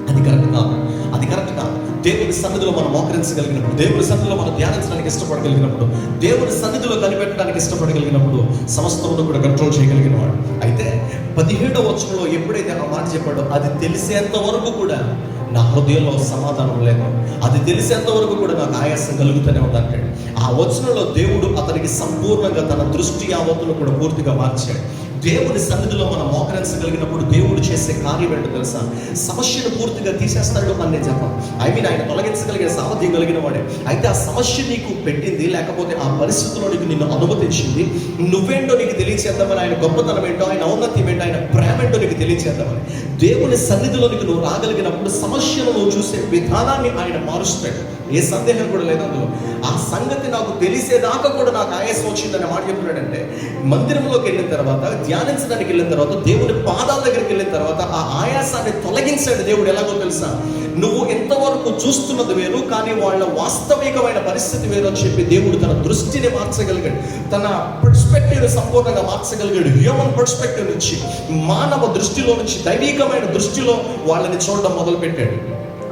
అది కరెక్ట్ కాదు. దేవుని సన్నిధిలో మనం మోకరించగలిగినప్పుడు, దేవుని సన్నిధిలో మనం ధ్యానించడానికి ఇష్టపడగలిగినప్పుడు, దేవుని సన్నిధిలో కనిపెట్టడానికి ఇష్టపడగలిగినప్పుడు సమస్తమును కూడా కంట్రోల్ చేయగలిగిన వాడు. అయితే 17వ వచనంలో ఎప్పుడైతే ఆ మాట చెప్పాడో అది తెలిసేంత వరకు కూడా నా హృదయంలో సమాధానం లేదు, అది తెలిసేంత వరకు కూడా నాకు ఆయాసం కలుగుతూనే ఉందంటాడు. ఆ వచనంలో దేవుడు అతనికి సంపూర్ణంగా తన దృష్టి యావత్తును కూడా పూర్తిగా మార్చాడు. దేవుని సన్నిధిలో మనం మోకరించగలిగినప్పుడు దేవుడు చేసే కార్యం ఏంటో తెలుసా, సమస్యను పూర్తిగా తీసేస్తాడు అని నేను చెప్పను. ఆయన తొలగించగలిగే సామర్థ్యం కలిగిన వాడే. అయితే ఆ సమస్య నీకు పెట్టింది, లేకపోతే ఆ పరిస్థితిలో నీకు నిన్ను అనుమతించింది, నువ్వేంటో నీకు తెలియచేద్దామని, ఆయన గొప్పతనం ఏంటో, ఆయన ఔన్నత్యం ఏంటో, ఆయన ప్రేమ ఏంటో నీకు తెలియచేద్దామని. దేవుని సన్నిధిలోనికి నువ్వు రాగలిగినప్పుడు సమస్యను నువ్వు చూసే విధానాన్ని ఆయన మారుస్తాడు. ఏ సందేహం కూడా లేదు అందులో. ఆ సంగతి నాకు తెలిసేదాకా కూడా నాకు ఆయాసం వచ్చిందనే మాట చెప్తున్నాడంటే, మందిరంలోకి వెళ్ళిన తర్వాత, ధ్యానించడానికి వెళ్ళిన తర్వాత, దేవుని పాదాల దగ్గరికి వెళ్ళిన తర్వాత ఆ ఆయాసాన్ని తొలగించాడు దేవుడు. ఎలాగో తెలుసా, నువ్వు ఎంతవరకు చూస్తున్నది వేరు, కానీ వాళ్ళ వాస్తవికమైన పరిస్థితి వేరు అని చెప్పి దేవుడు తన దృష్టిని మార్చగలిగాడు, తన పర్స్పెక్టివ్ సంపూర్ణంగా మార్చగలిగాడు. హ్యూమన్ పర్స్పెక్టివ్ నుంచి, మానవ దృష్టిలో నుంచి దైవికమైన దృష్టిలో వాళ్ళని చూడడం మొదలు పెట్టాడు.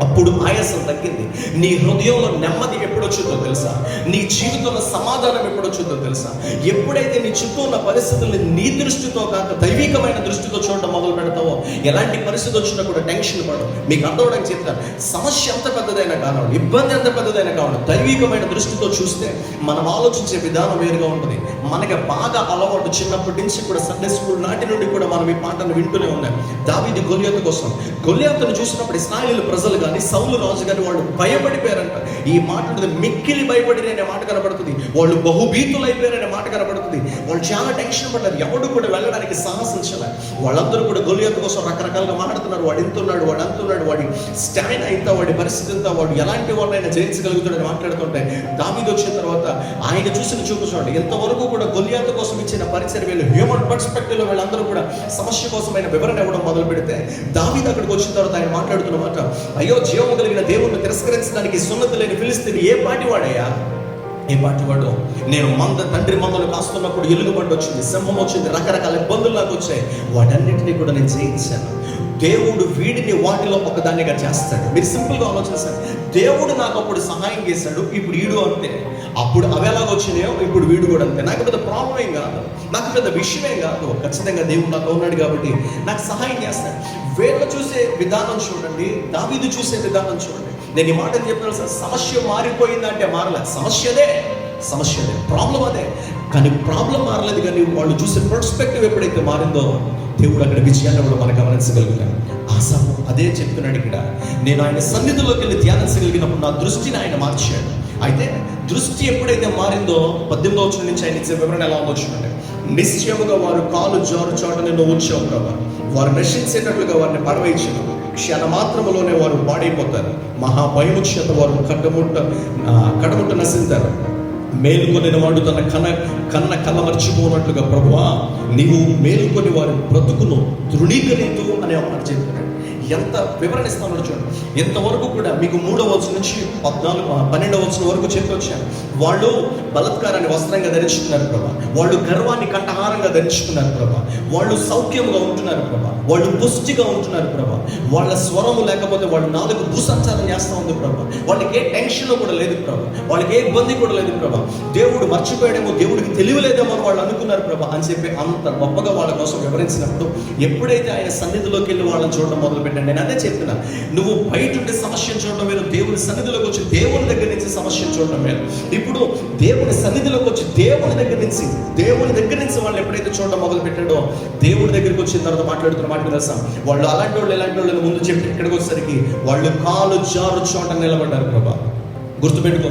అప్పుడు ఆయాసం తగ్గింది. నీ హృదయంలో నెమ్మది ఎప్పుడొచ్చుందో తెలుసా? నీ జీవితంలో సమాధానం ఎప్పుడొచ్చుందో తెలుసా? ఎప్పుడైతే నీ చుట్టూ ఉన్న పరిస్థితుల్ని నీ దృష్టితో కాక దైవికమైన దృష్టితో చూడడం మొదలు పెడతావో, ఎలాంటి పరిస్థితి వచ్చినా కూడా టెన్షన్ పడవు. మీకు అర్థమవడానికి చెప్తాను, సమస్య ఎంత పెద్దదైనా కావాలి, ఇబ్బంది ఎంత పెద్దదైనా కావాలి, దైవికమైన దృష్టితో చూస్తే మనం ఆలోచించే విధానం వేరుగా ఉంటుంది. మనకి బాగా అలవాటు, చిన్నప్పటి నుంచి కూడా సండే స్కూల్ నాటి నుండి కూడా మనం ఈ పాటను వింటూనే ఉన్నాం. దావీదు గొలియాతు కోసం, గొలియాతును చూసినప్పుడు ఇశ్రాయేలు ప్రజలు కానీ సౌలు రాజు కానీ వాళ్ళు భయపడిపోయారంట. ఈ మాట మిక్కిలి భయపడి అనే మాట కనబడుతుంది. వాళ్ళు బహుభీతులు అయిపోయారనే మాట కనబడుతుంది. వాళ్ళు చాలా టెన్షన్ పడ్డారు. ఎవడు కూడా వెళ్ళడానికి సాహసించలే. వాళ్ళందరూ కూడా గొలియాతు కోసం రకరకాలుగా మాట్లాడుతున్నారు. వాడు ఎంతున్నాడు, వాడు అంతున్నాడు, వాడి స్టామినా ఇంత, వాడి పరిస్థితి ఇంత, వాడు ఎలాంటి వాళ్ళైనా జయించగలుగుతాడని మాట్లాడుతుంటే దావీదు వచ్చిన తర్వాత ఆయన చూసిన చూపు చూడండి. ఎంతవరకు కూడా గొలియాతు కోసం ఇచ్చిన పరిచయం వీళ్ళు హ్యూమన్ పర్స్పెక్టివ్ లో వీళ్ళందరూ కూడా సమస్య కోసమైన వివరణ ఇవ్వడం మొదలు పెడితే దావీదు అక్కడికి వచ్చిన తర్వాత ఆయన మాట్లాడుతున్నమాట, అయ్యో జీవము కలిగిన దేవుణ్ణి తిరస్కరించడానికి సున్నతి లేని ఫిలిస్తీని ఏ పాటి వాడయ్యా, ఏ పాటి వాడు? నేను తండ్రి మందలు కాస్తున్నప్పుడు ఎలుగుబంటి వచ్చింది, సింహం వచ్చింది, రకరకాల ఇబ్బందులు నాకు వచ్చాయి. వాటన్నిటినీ కూడా నేను జయించాను. దేవుడు వీడిని వాటిలో ఒకదాన్నిగా చేస్తాడు. మీరు సింపుల్గా ఆలోచిస్తారు, దేవుడు నాకు అప్పుడు సహాయం చేశాడు, ఇప్పుడు వీడు అంతే. అప్పుడు అవి ఎలాగ వచ్చినాయో ఇప్పుడు వీడు కూడా అంతే. నాకు పెద్ద ప్రాబ్లం ఏం కాదు, నాకు పెద్ద విషయమేం కాదు. ఖచ్చితంగా దేవుడు నాతో ఉన్నాడు కాబట్టి నాకు సహాయం చేస్తాడు. వీళ్ళు చూసే విధానం చూడండి, దావీదు చూసే విధానం చూడండి. నేను ఈ మాటలు చెప్పిన సమస్య మారిపోయిందంటే మారలే, సమస్యదే, ప్రాబ్లం అదే. కానీ ప్రాబ్లం మారలేదు, కానీ వాళ్ళు చూసే పర్స్పెక్టివ్ ఎప్పుడైతే మారిందో దేవుడు అక్కడ విజయాన్ని కూడా మనం గమనించగలుగుతాం. ఆసాము అదే చెప్తున్నాడు ఇక్కడ, నేను ఆయన సన్నిధిలోకి వెళ్ళి ధ్యానించగలిగినప్పుడు నా దృష్టిని ఆయన మార్చాడు. అయితే దృష్టి ఎప్పుడైతే మారిందో 18వ వచనం నుంచి ఆయన ఇచ్చే వివరణ ఎలా ఉందో, నిశ్చయముగా వారు కాలు జారు చోట నిన్ను ఉంచావు ప్రభా, వారు నశించేటట్లుగా వారిని పడవేయించను, క్షణ మాత్రములోనే వారు పాడైపోతారు, మహాభయము చేత వారు కడముట్ట నశింతారు. మేలుకొని వాడు తన కన్న కళ్ళ మర్చిపోనట్లుగా ప్రభువా నీవు మేలుకొని వారి బ్రతుకును తృణీకరించు అనే మాట చెప్తున్నాడు. ఎంత వివరణ ఇస్తామో చూడండి. ఎంతవరకు కూడా మీకు 3వ వచనం నుంచి 12వ వచనం వరకు చెప్పి వచ్చాను. వాళ్ళు బలత్కారాన్ని వస్త్రంగా ధరించుకున్నారు ప్రభా, వాళ్ళు గర్వాన్ని కంఠహారంగా ధరించుకున్నారు ప్రభా, వాళ్ళు సౌఖ్యంగా ఉంటున్నారు ప్రభా, వాళ్ళు పుష్టిగా ఉంటున్నారు ప్రభా, వాళ్ళ స్వరము లేకపోతే వాళ్ళ నాలుగు భూసంచారం చేస్తూ ఉంది ప్రభా, వాళ్ళకి ఏ టెన్షన్ కూడా లేదు ప్రభా, వాళ్ళకి ఏ ఇబ్బంది కూడా లేదు ప్రభా. దేవుడు మర్చిపోయాడేమో, దేవుడికి తెలియలేదేమో అని వాళ్ళు అనుకున్నారు ప్రభా అని చెప్పి అంత గొప్పగా వాళ్ళ కోసం వివరించినప్పుడు ఎప్పుడైతే ఆయన సన్నిధిలోకి వెళ్ళి వాళ్ళని చూడడం మొదలుపెట్టాను. నేను అదే చెప్తున్నా, నువ్వు బయట ఉంటే సమస్యను చూడడం వేరు, దేవుని సన్నిధిలోకి వచ్చి దేవుని దగ్గర నుంచి సమస్యను చూడడం వేరు. ఇప్పుడు దేవుని సన్నిధిలోకి వచ్చి దేవుని దగ్గర నుంచి వాళ్ళు ఎప్పుడైతే చూడడం మొదలు పెట్టాడో, దేవుడి దగ్గరికి వచ్చిన తర్వాత మాట్లాడుతున్న మాట తెలుసా, వాళ్ళు అలాంటి వాళ్ళు ఇలాంటి వాళ్ళని ముందు చెప్పి ఇక్కడికి వచ్చేసరికి వాళ్ళు కాలు జారు చోట నిలబడ్డారు ప్రభా. గుర్తుపెట్టుకో,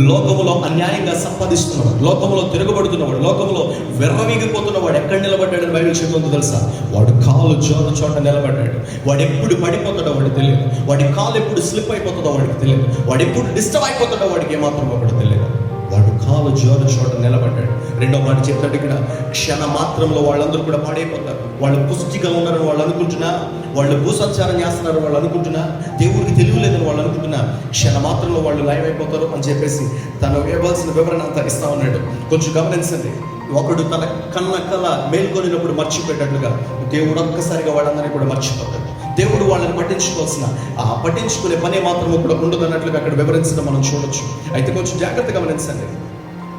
లోకములో అన్యాయంగా సంపాదిస్తున్నవాడు, లోకములో తిరగబడుతున్నవాడు, లోకములో వెర్రవీగిపోతున్నవాడు ఎక్కడ నిలబడ్డాడని బైబిల్ చెప్తుందో తెలుసా, వాడు కాలు జోరు చోట నిలబడ్డాడు. వాడు ఎప్పుడు పడిపోతాడో వాడికి తెలియదు, వాడి కాలు ఎప్పుడు స్లిప్ అయిపోతుందో వాడికి తెలియదు, వాడు ఎప్పుడు డిస్టర్బ్ అయిపోతాడో వాడికి ఏమాత్రం ఒకటి తెలియదు. వాడు కాలు జోరు చోట నిలబడ్డాడు. రెండో మాట చెప్తాడు ఇక్కడ, క్షణ మాత్రంలో వాళ్ళందరూ కూడా పాడైపోతారు. వాళ్ళు పుష్టిగా ఉన్నారని వాళ్ళు అనుకుంటున్నా, వాళ్ళు భూసంచారం చేస్తున్నారు వాళ్ళు అనుకుంటున్నా, దేవుడికి తెలియలేదని వాళ్ళు అనుకుంటున్నా, క్షణ మాత్రంలో వాళ్ళు లైవ్ అయిపోతారు అని చెప్పేసి తను ఇవ్వాల్సిన వివరణ అంతా ఇస్తా ఉన్నాడు. కొంచెం గమనించండి, ఒకడు తన కల మేల్కొనినప్పుడు మర్చిపోయేటట్లుగా దేవుడు ఒక్కసారిగా వాళ్ళందరినీ కూడా మర్చిపోతాడు. దేవుడు వాళ్ళని పట్టించుకునే పని మాత్రం కూడా ఉండదన్నట్లుగా అక్కడ వివరించడం మనం చూడొచ్చు. అయితే కొంచెం జాగ్రత్తగా గమనించండి.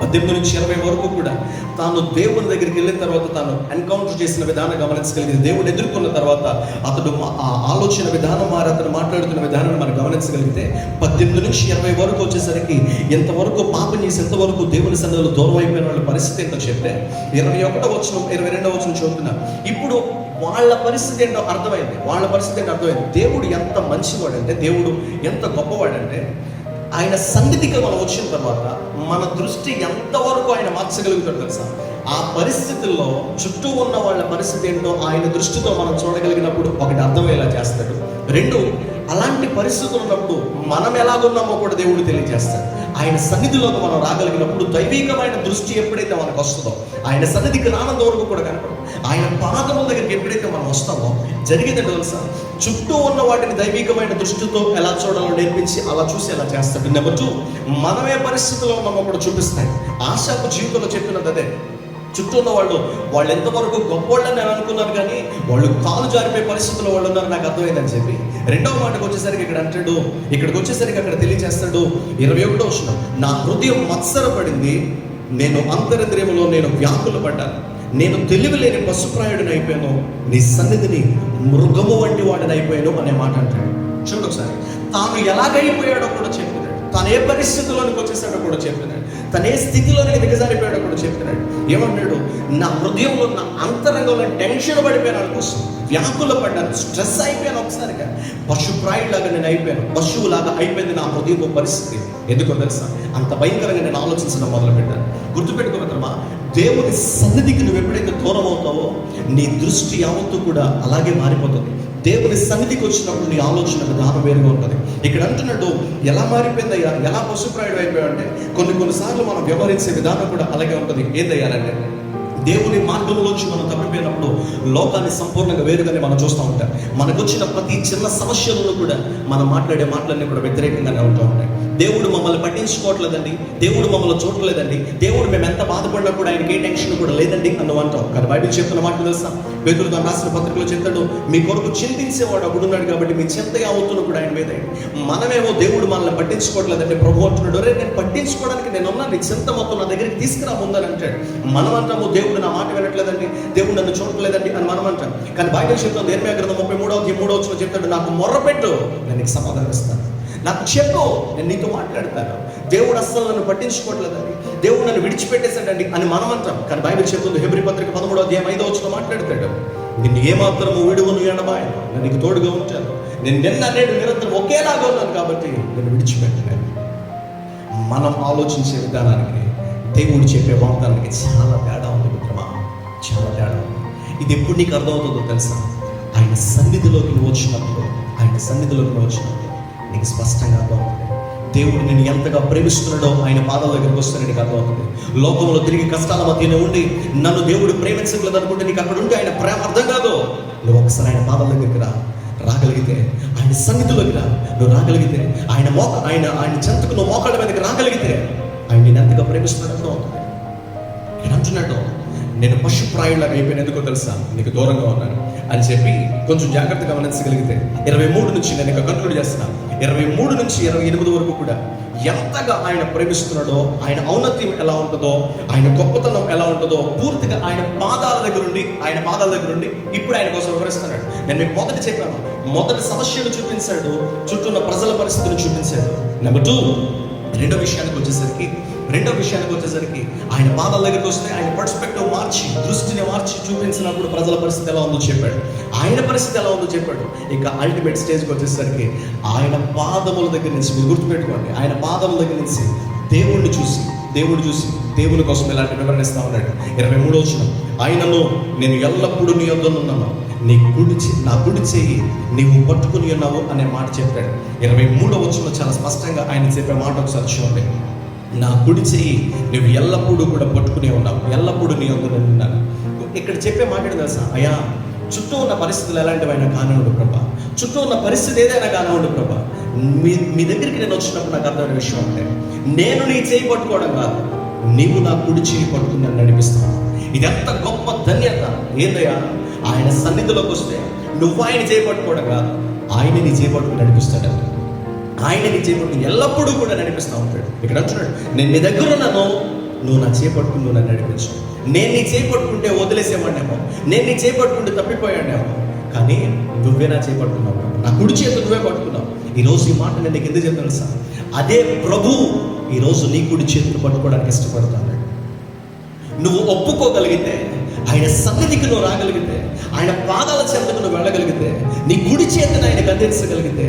18 నుంచి 20 వరకు కూడా తాను దేవుని దగ్గరికి వెళ్ళిన తర్వాత తాను ఎన్కౌంటర్ చేసిన విధానం గమనించగలిగింది. దేవుడు ఎదుర్కొన్న తర్వాత అతడు ఆ ఆలోచన విధానం మారి అతను మాట్లాడుతున్న విధానాన్ని మనం గమనించగలిగితే 18 నుంచి 20 వరకు వచ్చేసరికి ఎంతవరకు పాపం చేసి ఎంతవరకు దేవుని సన్నిధిలో దూరం అయిపోయిన వాళ్ళ పరిస్థితి ఏంటో చెప్తే 21వ వచనం 22వ వచనం చదువుతున్నా. ఇప్పుడు వాళ్ళ పరిస్థితి ఏంటో అర్థమైంది. దేవుడు ఎంత మంచివాడంటే, దేవుడు ఎంత గొప్పవాడంటే, ఆయన సన్నిధికి మనం వచ్చిన తర్వాత మన దృష్టి ఎంతవరకు ఆయన మార్చగలుగుతాడు తెలుసా. ఆ పరిస్థితుల్లో చుట్టూ ఉన్న వాళ్ళ పరిస్థితి ఏంటో ఆయన దృష్టితో మనం చూడగలిగినప్పుడు ఒకటి అర్థమయ్యేలా చేస్తాడు. 2, అలాంటి పరిస్థితులు ఉన్నప్పుడు మనం ఎలాగున్నామో కూడా దేవుడు తెలియజేస్తాడు. ఆయన సన్నిధిలోకి మనం రాగలిగినప్పుడు దైవికమైన దృష్టి ఎప్పుడైతే మనకు వస్తుందో, ఆయన సన్నిధికి రానంత వరకు కూడా కనపడదు. ఆయన పాదముల దగ్గరికి ఎప్పుడైతే మనం వస్తామో జరిగేది తెలుసా, చుట్టూ ఉన్న వాటిని దైవికమైన దృష్టితో ఎలా చూడాలో నేర్పించి అలా చూసి ఎలా చేస్తాడు. నెంబర్ 2, మనమే పరిస్థితిలో ఉన్నామో కూడా చూపిస్తాయి. ఆశాపు జీవితంలో చెప్పినది అదే. చుట్టూ ఉన్న వాళ్ళు ఎంతవరకు గొప్పవాళ్ళని నేను అనుకున్నాను, కానీ వాళ్ళు కాలు జారిపోయే పరిస్థితుల్లో వాళ్ళు ఉన్నారు, నాకు అర్థమైందని చెప్పి రెండవ మాటకు వచ్చేసరికి ఇక్కడ అంటాడు, ఇక్కడికి వచ్చేసరికి అక్కడ తెలియజేస్తాడు 21వ వచనం, నా హృదయం మత్సరపడింది, నేను అంతరింద్రియములో నేను వ్యాకులు పడ్డాను, నేను తెలివిలేని పశుప్రాయుడిని అయిపోయాను, నీ సన్నిధిని మృగము వంటి వాడిని అయిపోయాను అనే మాట అంటాడు. చూడండి ఒకసారి, తాను ఎలాగైపోయాడో కూడా చెప్పినాడు, తాను ఏ పరిస్థితుల్లోనికి వచ్చేసాడో కూడా చెప్పినాడు, తను ఏ స్థితిలోనికి దిగజారిపోయాడో కూడా చెప్పినాడు. ఏమన్నాడు, నా హృదయంలో నా అంతరంగంలో టెన్షన్ పడిపోయాను అనుకోసం, వ్యాకుల పడ్డాను, స్ట్రెస్ అయిపోయాను, ఒకసారిగా పశుప్రాయులాగా నేను అయిపోయాను, పశువులాగా అయిపోయింది నా హృదయపు పరిస్థితి. ఎందుకో తెలుసా, అంత భయంకరంగా నేను ఆలోచించడం మొదలుపెట్టాను. గుర్తుపెట్టుకోగలమా, దేవుని సన్నిధికి నువ్వు ఎప్పుడైతే దూరం అవుతావో నీ దృష్టి యావత్తు కూడా అలాగే మారిపోతుంది. దేవుని సన్నిధికి వచ్చినప్పుడు నీ ఆలోచన విధానం వేరుగా ఉంటుంది. ఇక్కడ అంటున్నాడు, ఎలా మారిపోయిందయ్యా, ఎలా పశుప్రాయుడు అయిపోయావు అంటే, కొన్నిసార్లు మనం వ్యవహరించే విధానం కూడా అలాగే ఉంటుంది. ఏందయ్యాలంటే, దేవుని మార్గంలోంచి మనం తప్పిపోయినప్పుడు లోకాన్ని సంపూర్ణంగా వేరుగానే మనం చూస్తూ ఉంటాం. మనకు వచ్చిన ప్రతి చిన్న సమస్యలను కూడా మనం మాట్లాడే మాటలన్నీ కూడా వ్యతిరేకంగానే ఉంటూ ఉంటాయి. దేవుడు మమ్మల్ని పట్టించుకోవట్లేదండి, దేవుడు మమ్మల్ని చూడలేదండి, దేవుడు మేము ఎంత బాధపడినా కూడా ఆయనకి ఏ టెన్షన్ కూడా లేదండి అని అంటాం. కానీ బైబిల్ చెప్తున్న మాట తెలుసా, పేతురు తను రాసిన పత్రికలో చెప్తాడు, మీ కొరకు చింతించేవాడు అప్పుడున్నాడు కాబట్టి మీ చింత యావత్తును కూడా ఆయన మీద. మనమేమో దేవుడు మనల్ని పట్టించుకోవట్లేదంటే ప్రభు అంటున్నాడు, అరే నేను పట్టించుకోవడానికి నేను ఉన్నా, నీ చింత మొత్తం నా దగ్గరికి తీసుకురా ముందని అంటాడు. మనం అంటాము, దేవుడు నా మాట వినట్లేదండి, దేవుడు నన్ను చూడట్లేదండి అని మనం అంటాం. కానీ బైబిల్ చెప్తాను, ఇర్మీయా గ్రంథం 33వ వచనం చెప్తాడు, నాకు మొర్రపెట్టు నేను నీకు సమాధానం ఇస్తాను, నాకు చెప్పు నేను నీతో మాట్లాడతాను. దేవుడు అస్సలు నన్ను పట్టించుకోవట్లేదండి, దేవుడు నన్ను విడిచిపెట్టేశాడండి అని మనం అంటాం. కానీ బైబిల్ చెప్తుంది, హెబ్రీ పత్రిక 13వ అధ్యాయం 5వ వచనం మాట్లాడతాడు, నిన్ను ఏమాత్రము విడువను ఎడబాయను, నేను నీకు తోడుగా ఉంటాను, నేను నిన్న నేడు నిరంతరం ఒకేలాగా ఉన్నాను కాబట్టి నేను విడిచిపెట్టలేను. మనం ఆలోచించే విధానానికి దేవుడు చెప్పే వాగ్దానానికి చాలా తేడా ఉంది మిత్రమా, చాలా తేడా ఉంది. ఇది ఎప్పుడు నీకు అర్థమవుతుందో తెలుసా, ఆయన సన్నిధిలోకి నువ్వు వచ్చినప్పుడు నీకు స్పష్టంగా అర్థమవుతుంది. దేవుడు నేను ఎంతగా ప్రేమిస్తున్నాడో ఆయన పాదాల దగ్గరికి వస్తే నీకు అర్థమవుతుంది. లోకంలో తిరిగి కష్టాల మధ్యనే ఉండి నన్ను దేవుడు ప్రేమించట్లేదు అనుకుంటే నీకు అక్కడ ఉంటే ఆయన ప్రేమ అర్థం కాదు. నువ్వు ఒకసారి ఆయన పాదాల దగ్గరికి రాగలిగితే, ఆయన సన్నిధిలోకి నువ్వు రాగలిగితే, ఆయన చెంతకు నువ్వు మోకాళ్ళ మీదకి రాగలిగితే ఆయన నేను ఎంతగా ప్రేమిస్తున్నాడు అర్థమవుతుంది. నేను అంటున్నాడు, నేను పశుప్రాయులాగా అయిపోయిన ఎందుకో తెలుసా, నీకు దూరంగా ఉన్నాను అని చెప్పి కొంచెం జాగ్రత్తగా గమనించగలిగితే 23 నుంచి నేను ఇక కంక్లూడ్ చేస్తున్నాను, 23 నుంచి 28 వరకు కూడా ఎంతగా ఆయన ప్రేమిస్తున్నాడో, ఆయన ఔన్నత్యం ఎలా ఉంటుందో, ఆయన గొప్పతనం ఎలా ఉంటుందో పూర్తిగా ఆయన పాదాల దగ్గర నుండి ఇప్పుడు ఆయన కోసం వివరిస్తున్నాడు. నేను మీకు మొదట చెప్పాను, మొదటి సమస్యను చూపించాడు, చుట్టూ ఉన్న ప్రజల పరిస్థితిని చూపించాడు. నెంబర్ 2 రెండో విషయానికి వచ్చేసరికి ఆయన పాదాల దగ్గరికి వస్తే ఆయన పర్స్పెక్టివ్ మార్చి, దృష్టిని మార్చి చూపించినప్పుడు ప్రజల పరిస్థితి ఎలా ఉందో చెప్పాడు, ఆయన పరిస్థితి ఎలా ఉందో చెప్పాడు. ఇక అల్టిమేట్ స్టేజ్కి వచ్చేసరికి ఆయన పాదముల దగ్గర నుంచి, మీరు గుర్తుపెట్టుకోండి, ఆయన పాదముల దగ్గర నుంచి దేవుడిని చూసి దేవుని కోసం ఇలాంటి వివరణిస్తా ఉన్నాడు. 23వ వచనం, ఆయనను నేను ఎల్లప్పుడూ నీ యొద్దనున్నాను, నా కుడి చెయ్యి నీవు పట్టుకుని ఉన్నావు అనే మాట చెప్పాడు. 23వ వచనంలో చాలా స్పష్టంగా ఆయన చెప్పే మాట ఒకసారి చూడండి, నా కుడి చెయ్యి నువ్వు ఎల్లప్పుడూ కూడా పట్టుకునే ఉన్నావు, ఎల్లప్పుడూ నీ యొద్ద ఉన్నాను. ఇక్కడ చెప్పే మాట తెలుసా, అయ్యా చుట్టూ ఉన్న పరిస్థితులు ఎలాంటివైనా కానివ్వండి ప్రభా, చుట్టూ ఉన్న పరిస్థితి ఏదైనా కానివ్వండి ప్రభా, మీ దగ్గరికి నేను వచ్చినప్పుడు నాకు అర్థమైన విషయం అంటే, నేను నీ చేయి పట్టుకోవడం కాదు, నీవు నా కుడి చేయి పట్టుకుని నన్ను నడిపిస్తాను. ఇది ఎంత గొప్ప ధన్యత. ఏందయ్యా, ఆయన సన్నిధిలోకి వస్తే నువ్వు ఆయన చేయి పట్టుకోవడం కాదు, ఆయన నీ చేయి పట్టుకుని నడిపిస్తాడు. ఆయన నీ చేయి పట్టుకుని ఎల్లప్పుడూ కూడా నడిపిస్తూ ఉంటాడు. ఇక్కడ అంటున్నాడు, నేను నీ దగ్గర ఉన్నాను, నువ్వు నా చేయి పట్టుకుని నువ్వు నన్ను నడిపించు. నేను నీ చేయి పట్టుకుంటే వదిలేసేవాడినేమో, నేను నీ చేయి పట్టుకుంటే తప్పిపోయాడేమో, కానీ నువ్వే నా చేయి పట్టుకున్నావు, నా కుడి చేతి నువ్వే పట్టుకున్నావు. ఈరోజు ఈ మాట నేను నీకు ఎందుకు చెప్తాను సార్, అదే ప్రభు ఈరోజు నీ కుడి చేతులు పట్టుకోవడానికి ఇష్టపడుతున్నాడు. నువ్వు ఒప్పుకోగలిగితే, ఆయన సన్నిధికి నువ్వు రాగలిగితే, ఆయన పాదాల చెంతకు నువ్వు వెళ్ళగలిగితే, నీ కుడి చేతిని ఆయన గద్దించగలిగితే,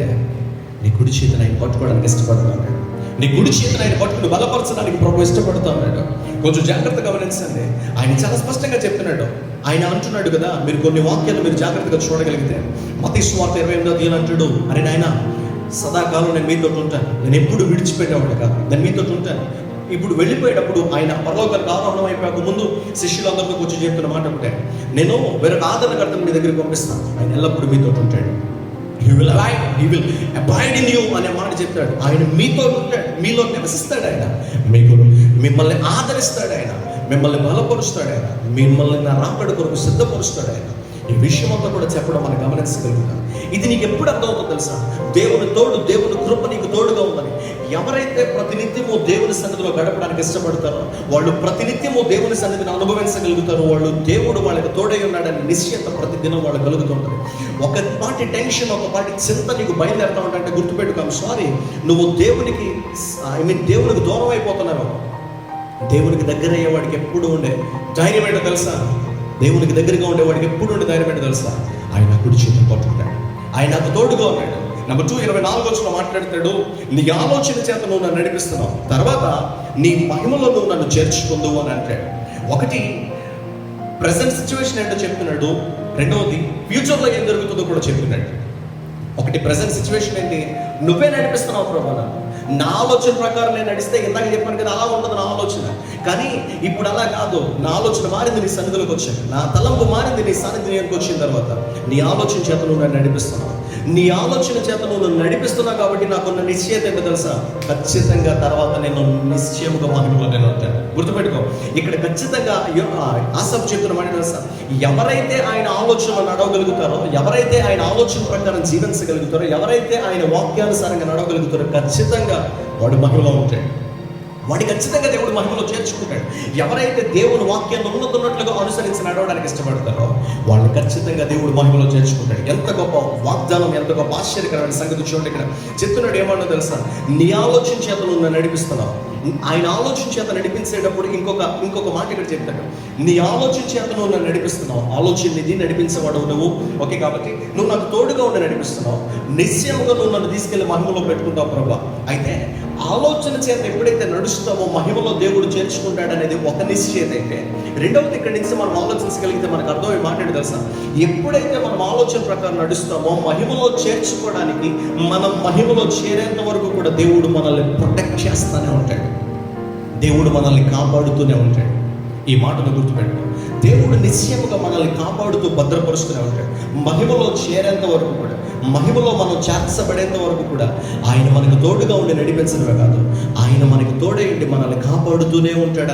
నీ కుడి చేతిని ఆయన పట్టుకోవడానికి ఇష్టపడుతున్నాడు. నీ కుడి చేతిని ఆయన పట్టుకుని బలపరచడానికి ప్రభు ఇష్టపడుతున్నాడు. కొంచెం జాగ్రత్తగా గమనించండి, ఆయన చాలా స్పష్టంగా చెప్తున్నాడు. ఆయన అంటున్నాడు కదా, మీరు కొన్ని వాక్యాలు మీరు జాగ్రత్తగా చూడగలిగితే, మత్తయి సువార్త 28వ అధ్యాయం అంటాడు, అరే నాయన సదాకాలం నేను మీతో ఉంటాను, నేను ఎప్పుడు విడిచిపెట్టేవాడు కాదు, నేను మీతో ఉంటాను. ఇప్పుడు వెళ్ళిపోయేటప్పుడు ఆయన పరలోకానికి ఆరోహణం అయిపోయాక ముందు శిష్యులందరితో వచ్చి చెప్తున్న మాట ఒకటే, నేను వేరొక ఆదరణకర్తను మీ దగ్గరికి పంపిస్తాను, ఆయన ఎల్లప్పుడూ మీతో ఉంటాడు. He will abide in you అనే మాట చెప్తాడు. ఆయన మీతో ఉంటాడు, మీలో నివసిస్తాడు, ఆయన మిమ్మల్ని ఆదరిస్తాడు, ఆయన మిమ్మల్ని బలపరుస్తాడు ఆయన, మిమ్మల్ని నా రాకడ కొరకు సిద్ధపరుస్తాడు ఆయన. ఈ విషయం అంతా కూడా చెప్పడం మనం గమనించగలుగుతాం. ఇది నీకు ఎప్పుడు అర్థమవుతుందో తెలుసా? దేవుని తోడు, దేవుని కృప నీకు తోడుగా ఉందని. ఎవరైతే ప్రతినిత్యము దేవుని సన్నిధిలో గడపడానికి ఇష్టపడతారో వాళ్ళు ప్రతినిత్యము దేవుని సన్నిధిని అనుభవించగలుగుతారు. వాళ్ళు దేవుడు వాళ్ళకి తోడై ఉన్నాడని నిశ్చయత ప్రతిదినం వాళ్ళు కలుగుతుంటుంది. ఒక పాటి టెన్షన్, ఒక పాటి చింత నీకు బయలుదేరుతా ఉంటే గుర్తుపెట్టుకో, సారీ, నువ్వు దేవునికి దేవునికి దూరం అయిపోతున్నావు. దేవునికి దగ్గర అయ్యేవాడికి ఎప్పుడు ఉండే ధైర్యం ఏంటో తెలుసా? దేవునికి దగ్గరగా ఉండేవాడికి ఎప్పుడు ఉండే ధైర్యం ఏంటో తెలుసా? ఆయన కుడి చేతిని పట్టుకుంటాడు, ఆయన నాకు తోడుగా ఉన్నాడు. నెంబర్ 2, 24 మాట్లాడతాడు, నీ ఆలోచన చేత నువ్వు నన్ను నడిపిస్తున్నావు, తర్వాత నీ మహిమలో నువ్వు నన్ను చేర్చుకుందువు అని అంటాడు. ఒకటి ప్రెసెంట్ సిచ్యువేషన్ ఏంటో చెప్తున్నాడు, రెండవది ఫ్యూచర్లో ఏం జరుగుతుందో కూడా చెప్తున్నాడు. ఒకటి ప్రెసెంట్ సిచ్యువేషన్ ఏంటి? నువ్వే నడిపిస్తున్నావు ప్రభు, నా ఆలోచన ప్రకారం నేను నడిస్తే ఇందాక చెప్పాను కదా, అలా ఉండదు నా ఆలోచన. కానీ ఇప్పుడు అలా కాదు, నా ఆలోచన మారింది, నీ సన్నిధిలోకి వచ్చాను, నా తలంపు మారింది, నీ సన్నిధిలోకి వచ్చిన తర్వాత నీ ఆలోచన చేత నువ్వు నన్ను నడిపిస్తున్నావు. నీ ఆలోచన చేత నువ్వు నడిపిస్తున్నావు కాబట్టి నాకున్న నిశ్చయత ఏంటో తెలుసా? ఖచ్చితంగా తర్వాత నేను నిశ్చయముగా మహిమలో నేను ఉంటాను. గుర్తుపెట్టుకో, ఇక్కడ ఖచ్చితంగా ఆసఫ్ చెప్తున్న మాట తెలుసా? ఎవరైతే ఆయన ఆలోచనలో నడవగలుగుతారో, ఎవరైతే ఆయన ఆలోచన ప్రకారం జీవించగలుగుతారో, ఎవరైతే ఆయన వాక్యానుసారంగా నడవగలుగుతారో ఖచ్చితంగా వాడు మహిమలో ఉంటాడు. వాడి ఖచ్చితంగా దేవుడు మహిమలో చేర్చుకుంటాడు. ఎవరైతే దేవుని వాక్యాన్ని ఉన్నతున్నట్లుగా అనుసరించి నడవడానికి ఇష్టపడతారో వాళ్ళు ఖచ్చితంగా దేవుడు మహిమలో చేర్చుకుంటాడు. ఎంత గొప్ప వాగ్దానం, ఎంత గొప్ప ఆశ్చర్యకరమైన సంగతి చూడండి. ఇక్కడ చెప్తున్నాడు ఏమన్నా తెలుసా? నీ ఆలోచన చేత నువ్వు నడిపిస్తున్నావు. ఆయన ఆలోచన చేత నడిపించేటప్పుడు ఇంకొక మాట ఇక్కడ చెప్తాడు, నీ ఆలోచన చేత నువ్వు నన్ను నడిపిస్తున్నావు. ఆలోచన నిధి నడిపించేవాడు నువ్వు, ఓకే? కాబట్టి నువ్వు నాకు తోడుగా ఉండి నడిపిస్తున్నావు. నిశ్చయముగా నువ్వు నన్ను తీసుకెళ్లి మహిమలో పెట్టుకుంటావు ప్రభా. అయితే ఆలోచన చేత ఎప్పుడైతే నడుస్తామో మహిమలో దేవుడు చేర్చుకుంటాడు అనేది ఒక నిశ్చయత అయితే, రెండవది ఇక్కడి నుంచి మనం ఆలోచించగలిగితే మనకు అర్థమై మాట్లాడి తెలుసా? ఎప్పుడైతే మనం ఆలోచన ప్రకారం నడుస్తామో మహిమలో చేర్చుకోవడానికి, మనం మహిమలో చేరేంత వరకు కూడా దేవుడు మనల్ని ప్రొటెక్ట్ చేస్తూనే ఉంటాడు, దేవుడు మనల్ని కాపాడుతూనే ఉంటాడు. ఈ మాటను గుర్తుపెట్టు, దేవుడు నిశ్చయముగా మనల్ని కాపాడుతూ భద్రపరుస్తూనే ఉంటాడు. మహిమలో చేరేంత వరకు కూడా, మహిమలో మనం చేర్చబడేంత వరకు కూడా ఆయన మనకు తోడుగా ఉండి నడిపించడమే కాదు, ఆయన మనకి తోడే ఉండి మనల్ని కాపాడుతూనే ఉంటాడు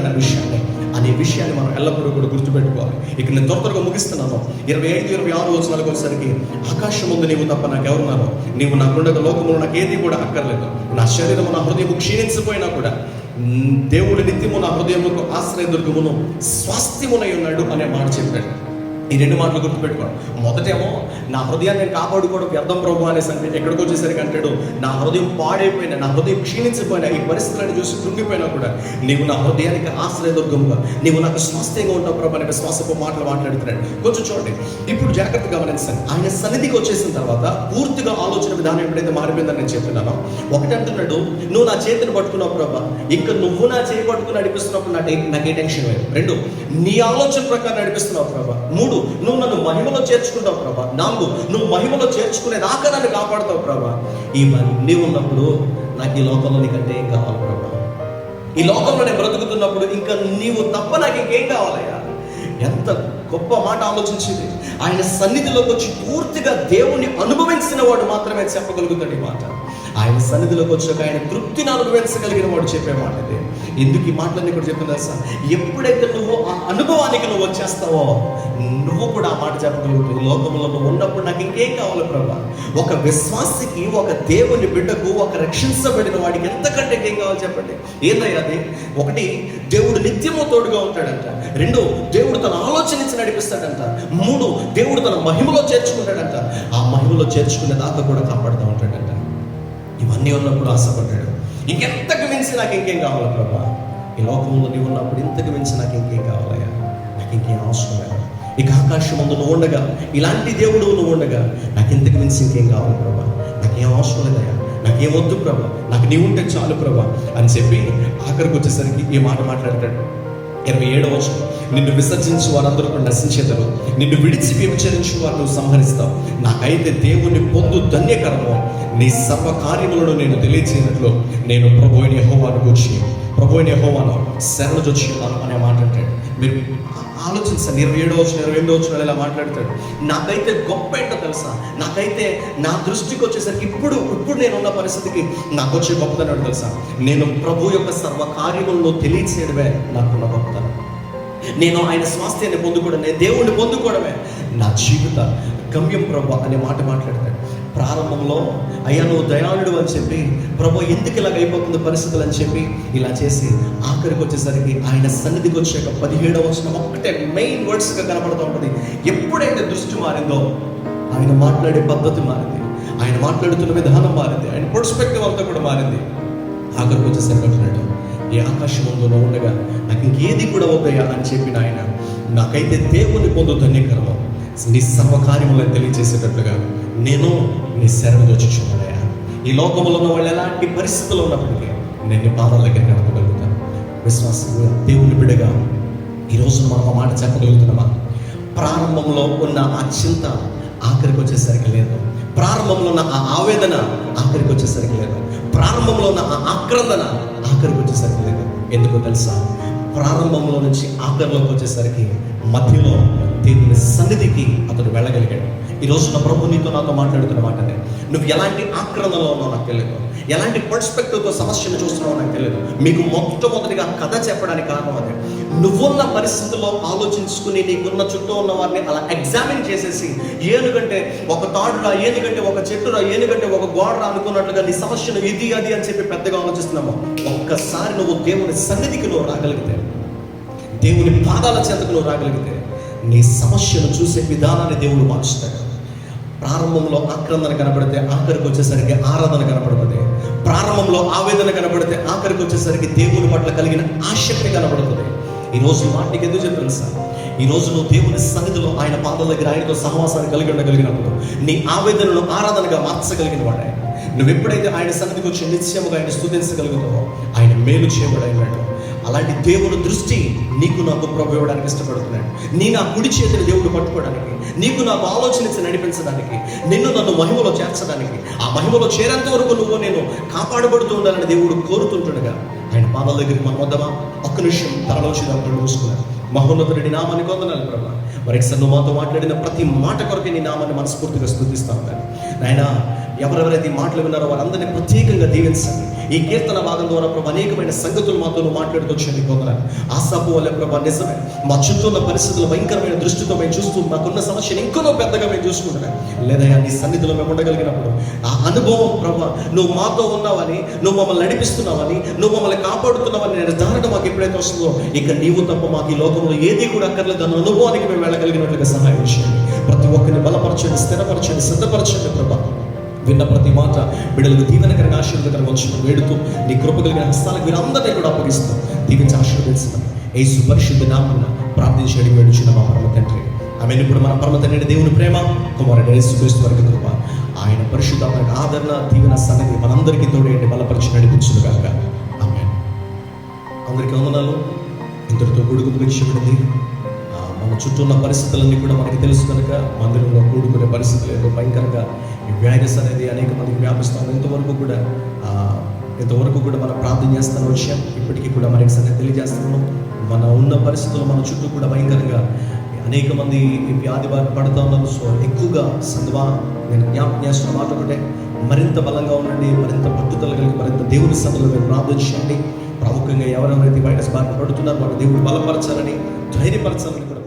అనే విషయాన్ని మనం ఎల్లప్పుడూ కూడా గుర్తుపెట్టుకోవాలి. ఇక నేను త్వరగా ముగిస్తున్నాను. 25, 26 వచనాలకు వచ్చేసరికి, ఆకాశం ముందు నీవు తప్ప నాకెవరున్నారో, నీవు నాకుండగా లోకములో నాకు ఏది కూడా అక్కర్లేదు, నా శరీరము నా హృదయము క్షీణించిపోయినా కూడా దేవుడు నిత్యము నా హృదయముకు ఆశ్రయదుర్గమును స్వాస్థ్యమునై ఉన్నాడు అనే మాట చెప్పాడు. ఈ 2 మాటలు గుర్తుపెట్టుకోండి. మొదటేమో నా హృదయాన్ని నేను కాపాడుకోవడం వ్యర్థం ప్రభు అనేసి అంటే, ఎక్కడికి వచ్చేసరికి అంటాడు, నా హృదయం పాడైపోయినా, నా హృదయం క్షీణించిపోయినా, ఈ పరిస్థితులను చూసి కృంగిపోయినా కూడా నీవు నా హృదయానికి ఆశ్రయదుర్గముగా, నీవు నాకు స్వాస్థ్యంగా ఉంటావు ప్రభు అనే విశ్వాసపు మాటలు మాట్లాడుతున్నాడు. కొంచెం చూడండి, ఇప్పుడు జాగ్రత్తగా గమనించండి. ఆయన సన్నిధికి వచ్చేసిన తర్వాత పూర్తిగా ఆలోచన విధానం ఎప్పుడైతే మారిపోయిందని నేను చెప్తున్నానో, ఒకటి అంటున్నాడు, నువ్వు నా చేతిని పట్టుకున్నావు ప్రభా, ఇంకా నువ్వు నా చేయి పట్టుకుని నడిపిస్తున్నప్పుడు నాకే టెన్షన్ లేదు. 2, నీ ఆలోచన ప్రకారం నడిపిస్తున్నావు ప్రభా. 3, నువ్వు నన్ను మహిమలో చేర్చుకుంటావు ప్రభా. 4, నువ్వు మహిమలో చేర్చుకునే దాకా నన్ను కాపాడుతావు ప్రభా. ఇవన్నీ ఉన్నప్పుడు నాకు ఈ లోకంలో నీకంటే ఏం కావాలి ప్రభా? ఈ లోకంలో నేను బ్రతుకుతున్నప్పుడు ఇంకా నీవు తప్ప నాకు ఇంకేం కావాలయ్యా? ఎంత గొప్ప మాట ఆలోచించింది. ఆయన సన్నిధిలోకి వచ్చి పూర్తిగా దేవుణ్ణి అనుభవించిన వాడు మాత్రమే చెప్పగలుగుతాడు ఈ మాట. ఆయన సన్నిధిలోకి వచ్చాక ఆయన తృప్తిని అనుభవించగలిగిన వాడు చెప్పే మాట ఇది. ఎందుకు ఈ మాటలన్నీ కూడా చెప్తున్నా సార్? ఎప్పుడైతే నువ్వు ఆ అనుభవానికి నువ్వు వచ్చేస్తావో నువ్వు కూడా ఆ మాట చెప్పగలుగుతావు. ఈ లోకంలో నువ్వు ఉన్నప్పుడు నాకు ఇంకేం కావాలి ప్రభా? ఒక విశ్వాసికి, ఒక దేవుని బిడ్డకు, ఒక రక్షించబడిన వాడికి ఎంతకంటే ఏం కావాలి చెప్పండి? ఏందయ్యా అది? 1, దేవుడు నిత్యము తోడుగా ఉంటాడంట. 2, దేవుడు తన ఆలోచనించి నడిపిస్తాడంట. 3, దేవుడు తన మహిమలో చేర్చుకుంటాడంట. ఆ మహిమలో చేర్చుకునే దాకా కూడా కాపాడుతూ ఉంటాడంట. ఇవన్నీ ఉన్నప్పుడు ఆశపడ్డాడు, ఇంకెంతకు మించి నాకు ఇంకేం కావాలి ప్రభా? ఈ లోకంలో నీవు ఉన్నప్పుడు ఇంతకు మించి నాకు ఇంకేం కావాలయ్యా? నాకు ఇంకేం అవసరం లేదు. ఇక ఆకాశం ముందు నువ్వు ఉండగా, ఇలాంటి దేవుడు నువ్వు ఉండగా నాకు ఇంతకు మించి ఇంకేం కావాలి ప్రభా? నాకేం అవసరం లేదయ్యా, నాకేమొద్దు ప్రభా, నాకు నీవు ఉంటే చాలు ప్రభా అని చెప్పి ఆఖరికి వచ్చేసరికి ఈ మాట మాట్లాడతాడు. 27వ వచనం, నిన్ను విసర్జించి వారందరూ కూడా నశించేదరు, నిన్ను విడిచి వ్యభిచరించి వారు నువ్వు సంహరిస్తావు. నాకైతే దేవుని పొందు ధన్యకరము, నీ సర్వ కార్యములను నేను తెలియచేయనట్లు నేను ప్రభువైన యెహోవాను గూర్చి, ప్రభువైన యెహోవాను శరణుజొచ్చి ఉన్నాను అనే మాట అంటాడు. మీరు ఆలోచించండి. 27వ వచనం, 28వ వచనం ఇలా మాట్లాడతాడు. నాకైతే గొప్ప ఏంటో తెలుసా? నాకైతే నా దృష్టికి వచ్చేసరికి ఇప్పుడు నేనున్న పరిస్థితికి నాకు వచ్చే గొప్పతనం తెలుసా? నేను ప్రభు యొక్క సర్వ కార్యములను తెలియచేయడమే నాకున్న గొప్పతనం. నేను ఆయన స్వాస్థ్యాన్ని పొందుకోవడం, నేను దేవుణ్ణి పొందుకోవడమే నా జీవిత గమ్యం ప్రభు అనే మాట మాట్లాడతాడు. ప్రారంభంలో అయ్యా నువ్వు దయాళుడు అని చెప్పి, ప్రభు ఎందుకు ఇలాగ అయిపోతుంది పరిస్థితులు అని చెప్పి ఇలా చేసి ఆఖరికి వచ్చేసరికి ఆయన సన్నిధికి వచ్చాక 17వ వచనం ఒక్కటే మెయిన్ వర్డ్స్గా కనపడుతూ ఉంటుంది. ఎప్పుడైతే దృష్టి మారిందో ఆయన మాట్లాడే పద్ధతి మారింది, ఆయన మాట్లాడుతున్న విధానం మారింది, ఆయన పర్స్పెక్టివ్ అంతా కూడా మారింది. ఆఖరికి వచ్చేసరికి అంటున్నాడు, ఈ ఆకాశం ముందు ఉండగా నాకు ఇంకేది కూడా వద్దయ్యా అని చెప్పిన ఆయన, నాకైతే దేవుని పొందు ధన్యకరము, నీ సర్వకార్యములను తెలియజేసేటట్లుగా నేను నీ శరణు వచ్చుచున్నానయ్యా. ఈ లోకంలో ఉన్న వాళ్ళు ఎలాంటి పరిస్థితుల్లో ఉన్నప్పటికీ నేను నీ పాదాల దగ్గర నడపగలుగుతాను. విశ్వాసంగా దేవుని బిడ్డగా ఈరోజు మనం ఆ మాట చెప్పగలుగుతున్నామా? ప్రారంభంలో ఉన్న ఆ చింత ఆఖరికి వచ్చేసరికి లేదు, ప్రారంభంలో ఉన్న ఆ ఆవేదన ఆఖరికి వచ్చేసరికి లేదు, ప్రారంభంలో ఉన్న ఆ ఆక్రందన ఆఖరికి వచ్చేసరికి లేదు. ఎందుకో తెలుసా? ప్రారంభంలో నుంచి ఆఖరిలోకి వచ్చేసరికి మధ్యలో దేవుని సన్నిధికి అతడు వెళ్ళగలిగాడు. ఈరోజు నా ప్రభు నీతో నాతో మాట్లాడుతున్న మాటనే, నువ్వు ఎలాంటి ఆక్రందనలో ఉన్నావు నాకు తెలియదు, ఎలాంటి పర్స్పెక్టివ్తో సమస్యను చూస్తున్నావు నాకు తెలియదు. మీకు మొట్టమొదటిగా కథ చెప్పడానికి కారణం అదే. నువ్వున్న పరిస్థితుల్లో ఆలోచించుకుని నీకున్న చుట్టూ ఉన్న వారిని అలా ఎగ్జామిన్ చేసేసి, ఏనుగంటే ఒక తాడురా, ఏనుగంటే ఒక చెట్టురా, ఏనుగంటే ఒక గోడరా అనుకున్నట్లుగా నీ సమస్యను ఇది అది అని చెప్పి పెద్దగా ఆలోచిస్తున్నాము. ఒక్కసారి నువ్వు దేవుని సన్నిధికి నువ్వు రాగలిగితే, దేవుని పాదాల చెంతకు నువ్వు రాగలిగితే, నీ సమస్యను చూసే విధానాన్ని దేవుడు మార్చుతాడు. ప్రారంభంలో ఆక్రందన కనబడితే ఆఖరికి వచ్చేసరికి ఆరాధన కనబడుతుంది. ప్రారంభంలో ఆవేదన కనబడితే ఆఖరికి వచ్చేసరికి దేవుని పట్ల కలిగిన ఆసక్తి కనబడుతుంది. ఈరోజు ఈ మాటకి ఎందుకు చెప్తాను సార్? ఈరోజు నువ్వు దేవుని సన్నిధిలో ఆయన పాదాల దగ్గర ఆయనతో సహవాసాన్ని కలిగి ఉండగలిగినప్పుడు నీ ఆవేదనను ఆరాధనగా మార్చగలిగిన వాడు ఆయన. నువ్వు ఎప్పుడైతే ఆయన సన్నిధికి వచ్చి నిత్యముగా ఆయన స్తుతించగలుగుతావో ఆయన మేలు చేయబడైనాడు. అలాంటి దేవుని దృష్టి నీకు నాకు ప్రభు ఇవ్వడానికి ఇష్టపడుతున్నాడు. నీ నా కుడి చేతిని దేవుడు పట్టుకోవడానికి, నీకు నాకు ఆలోచన నడిపించడానికి, నిన్ను నన్ను మహిమలో చేర్చడానికి, ఆ మహిమలో చేరేంత వరకు నువ్వు నేను కాపాడబడుతూ ఉండాలని దేవుడు కోరుతుంటుండగా ఆయన పాదాల దగ్గరికి మనం వద్దామా? ఒక్క నిమిషం తలలోచి దాంట్లో చూసుకున్నాను. మహోన్నతుడి నామానికి వందనాలు ప్రభా. మరి నువ్వు మాతో మాట్లాడిన ప్రతి మాట కొరకు నీ నామాన్ని మనస్ఫూర్తిగా స్తుతిస్తా ఉన్నాను నాయన. ఎవరెవరైతే ఈ మాటలు విన్నారో వారందరినీ ప్రత్యేకంగా దీవించండి. ఈ కీర్తన భాగం ద్వారా ప్రభు అనేకమైన సంగతులు మాతో మాట్లాడుతూ వచ్చాను కొందరు. ఆశాపు వల్ల ప్రభు నిజమే మా చుట్టూ ఉన్న పరిస్థితులు భయంకరమైన దృష్టితో మేము చూస్తూ మాకున్న సమస్యను ఇంకనో పెద్దగా మేము చూసుకుంటున్నాం. లేదా నీ సన్నిధిలో మేము ఉండగలిగినప్పుడు ఆ అనుభవం ప్రభు నువ్వు మాతో ఉన్నావని, నువ్వు మమ్మల్ని నడిపిస్తున్నావని, నువ్వు మమ్మల్ని కాపాడుతున్నావని నిర్ధారణ మాకు ఎప్పుడైతే వస్తుందో, ఇక నీవు తప్ప మాకు ఈ లోకంలో ఏది కూడా అక్కర్లేదు అన్న అనుభవానికి మేము వెళ్ళగలిగినట్లుగా సహాయం చేయండి. ప్రతి ఒక్కరిని బలపరచండి, స్థిరపరచండి, సిద్ధపరచండి ప్రభా. విన్న ప్రతి మాట బిడ్డలకు దీవెనకరంగా ఆశీర్వాదకరంగా వచ్చి వేడుతూ నీ కృప కలిగిన హస్తాలకు వీరందరినీ కూడా అప్పగిస్తాం. దీవించి ఆశీర్వదిస్తున్నాం. యేసు పరిశుద్ధ నామమున ప్రార్థించి అడిగి వేడుచున్న మా పరమ తండ్రి ఆమెను. ఇప్పుడు మన పరమ తండ్రి దేవుని ప్రేమ, కుమారుడు యేసుక్రీస్తు వారి కృప, ఆయన పరిశుద్ధమైన ఆదరణ, దీవెన సన్నిధి మనందరికీ తోడేయండి, బలపరిచి నడిపించుగాక. ఆమేన్. అందరికీ వందనాలు. ఇంతటితో కూడుకు ముగించబడింది. మన చుట్టూ ఉన్న పరిస్థితులన్నీ కూడా మనకి తెలుసు కనుక మందిరంలో కూడుకునే పరిస్థితులు ఏదో భయంకరంగా ఈ వైరస్ అనేది అనేక మందికి వ్యాపిస్తాం. ఇంతవరకు కూడా మనం ప్రార్థన చేస్తున్న విషయం ఇప్పటికీ కూడా మనకి సంగతి తెలియజేస్తున్నాం. మన ఉన్న పరిస్థితులు మన చుట్టూ కూడా భయంకరంగా అనేక మంది వ్యాధి బారిన పడుతూ ఉన్నారు. సో ఎక్కువగా సందువా నేను జ్ఞాపకం చేస్తున్న మాట ఒకటే, మరింత బలంగా ఉండండి, మరింత పట్టుదల కలిగి మరింత దేవుని సన్నిధిలో మీరు ప్రార్థించండి. ప్రాముఖ్యంగా ఎవరెవరైతే వైరస్ బారిన పడుతున్నారో వాళ్ళ దేవుడు బలపరచాలని, ధైర్యపరచాలని కూడా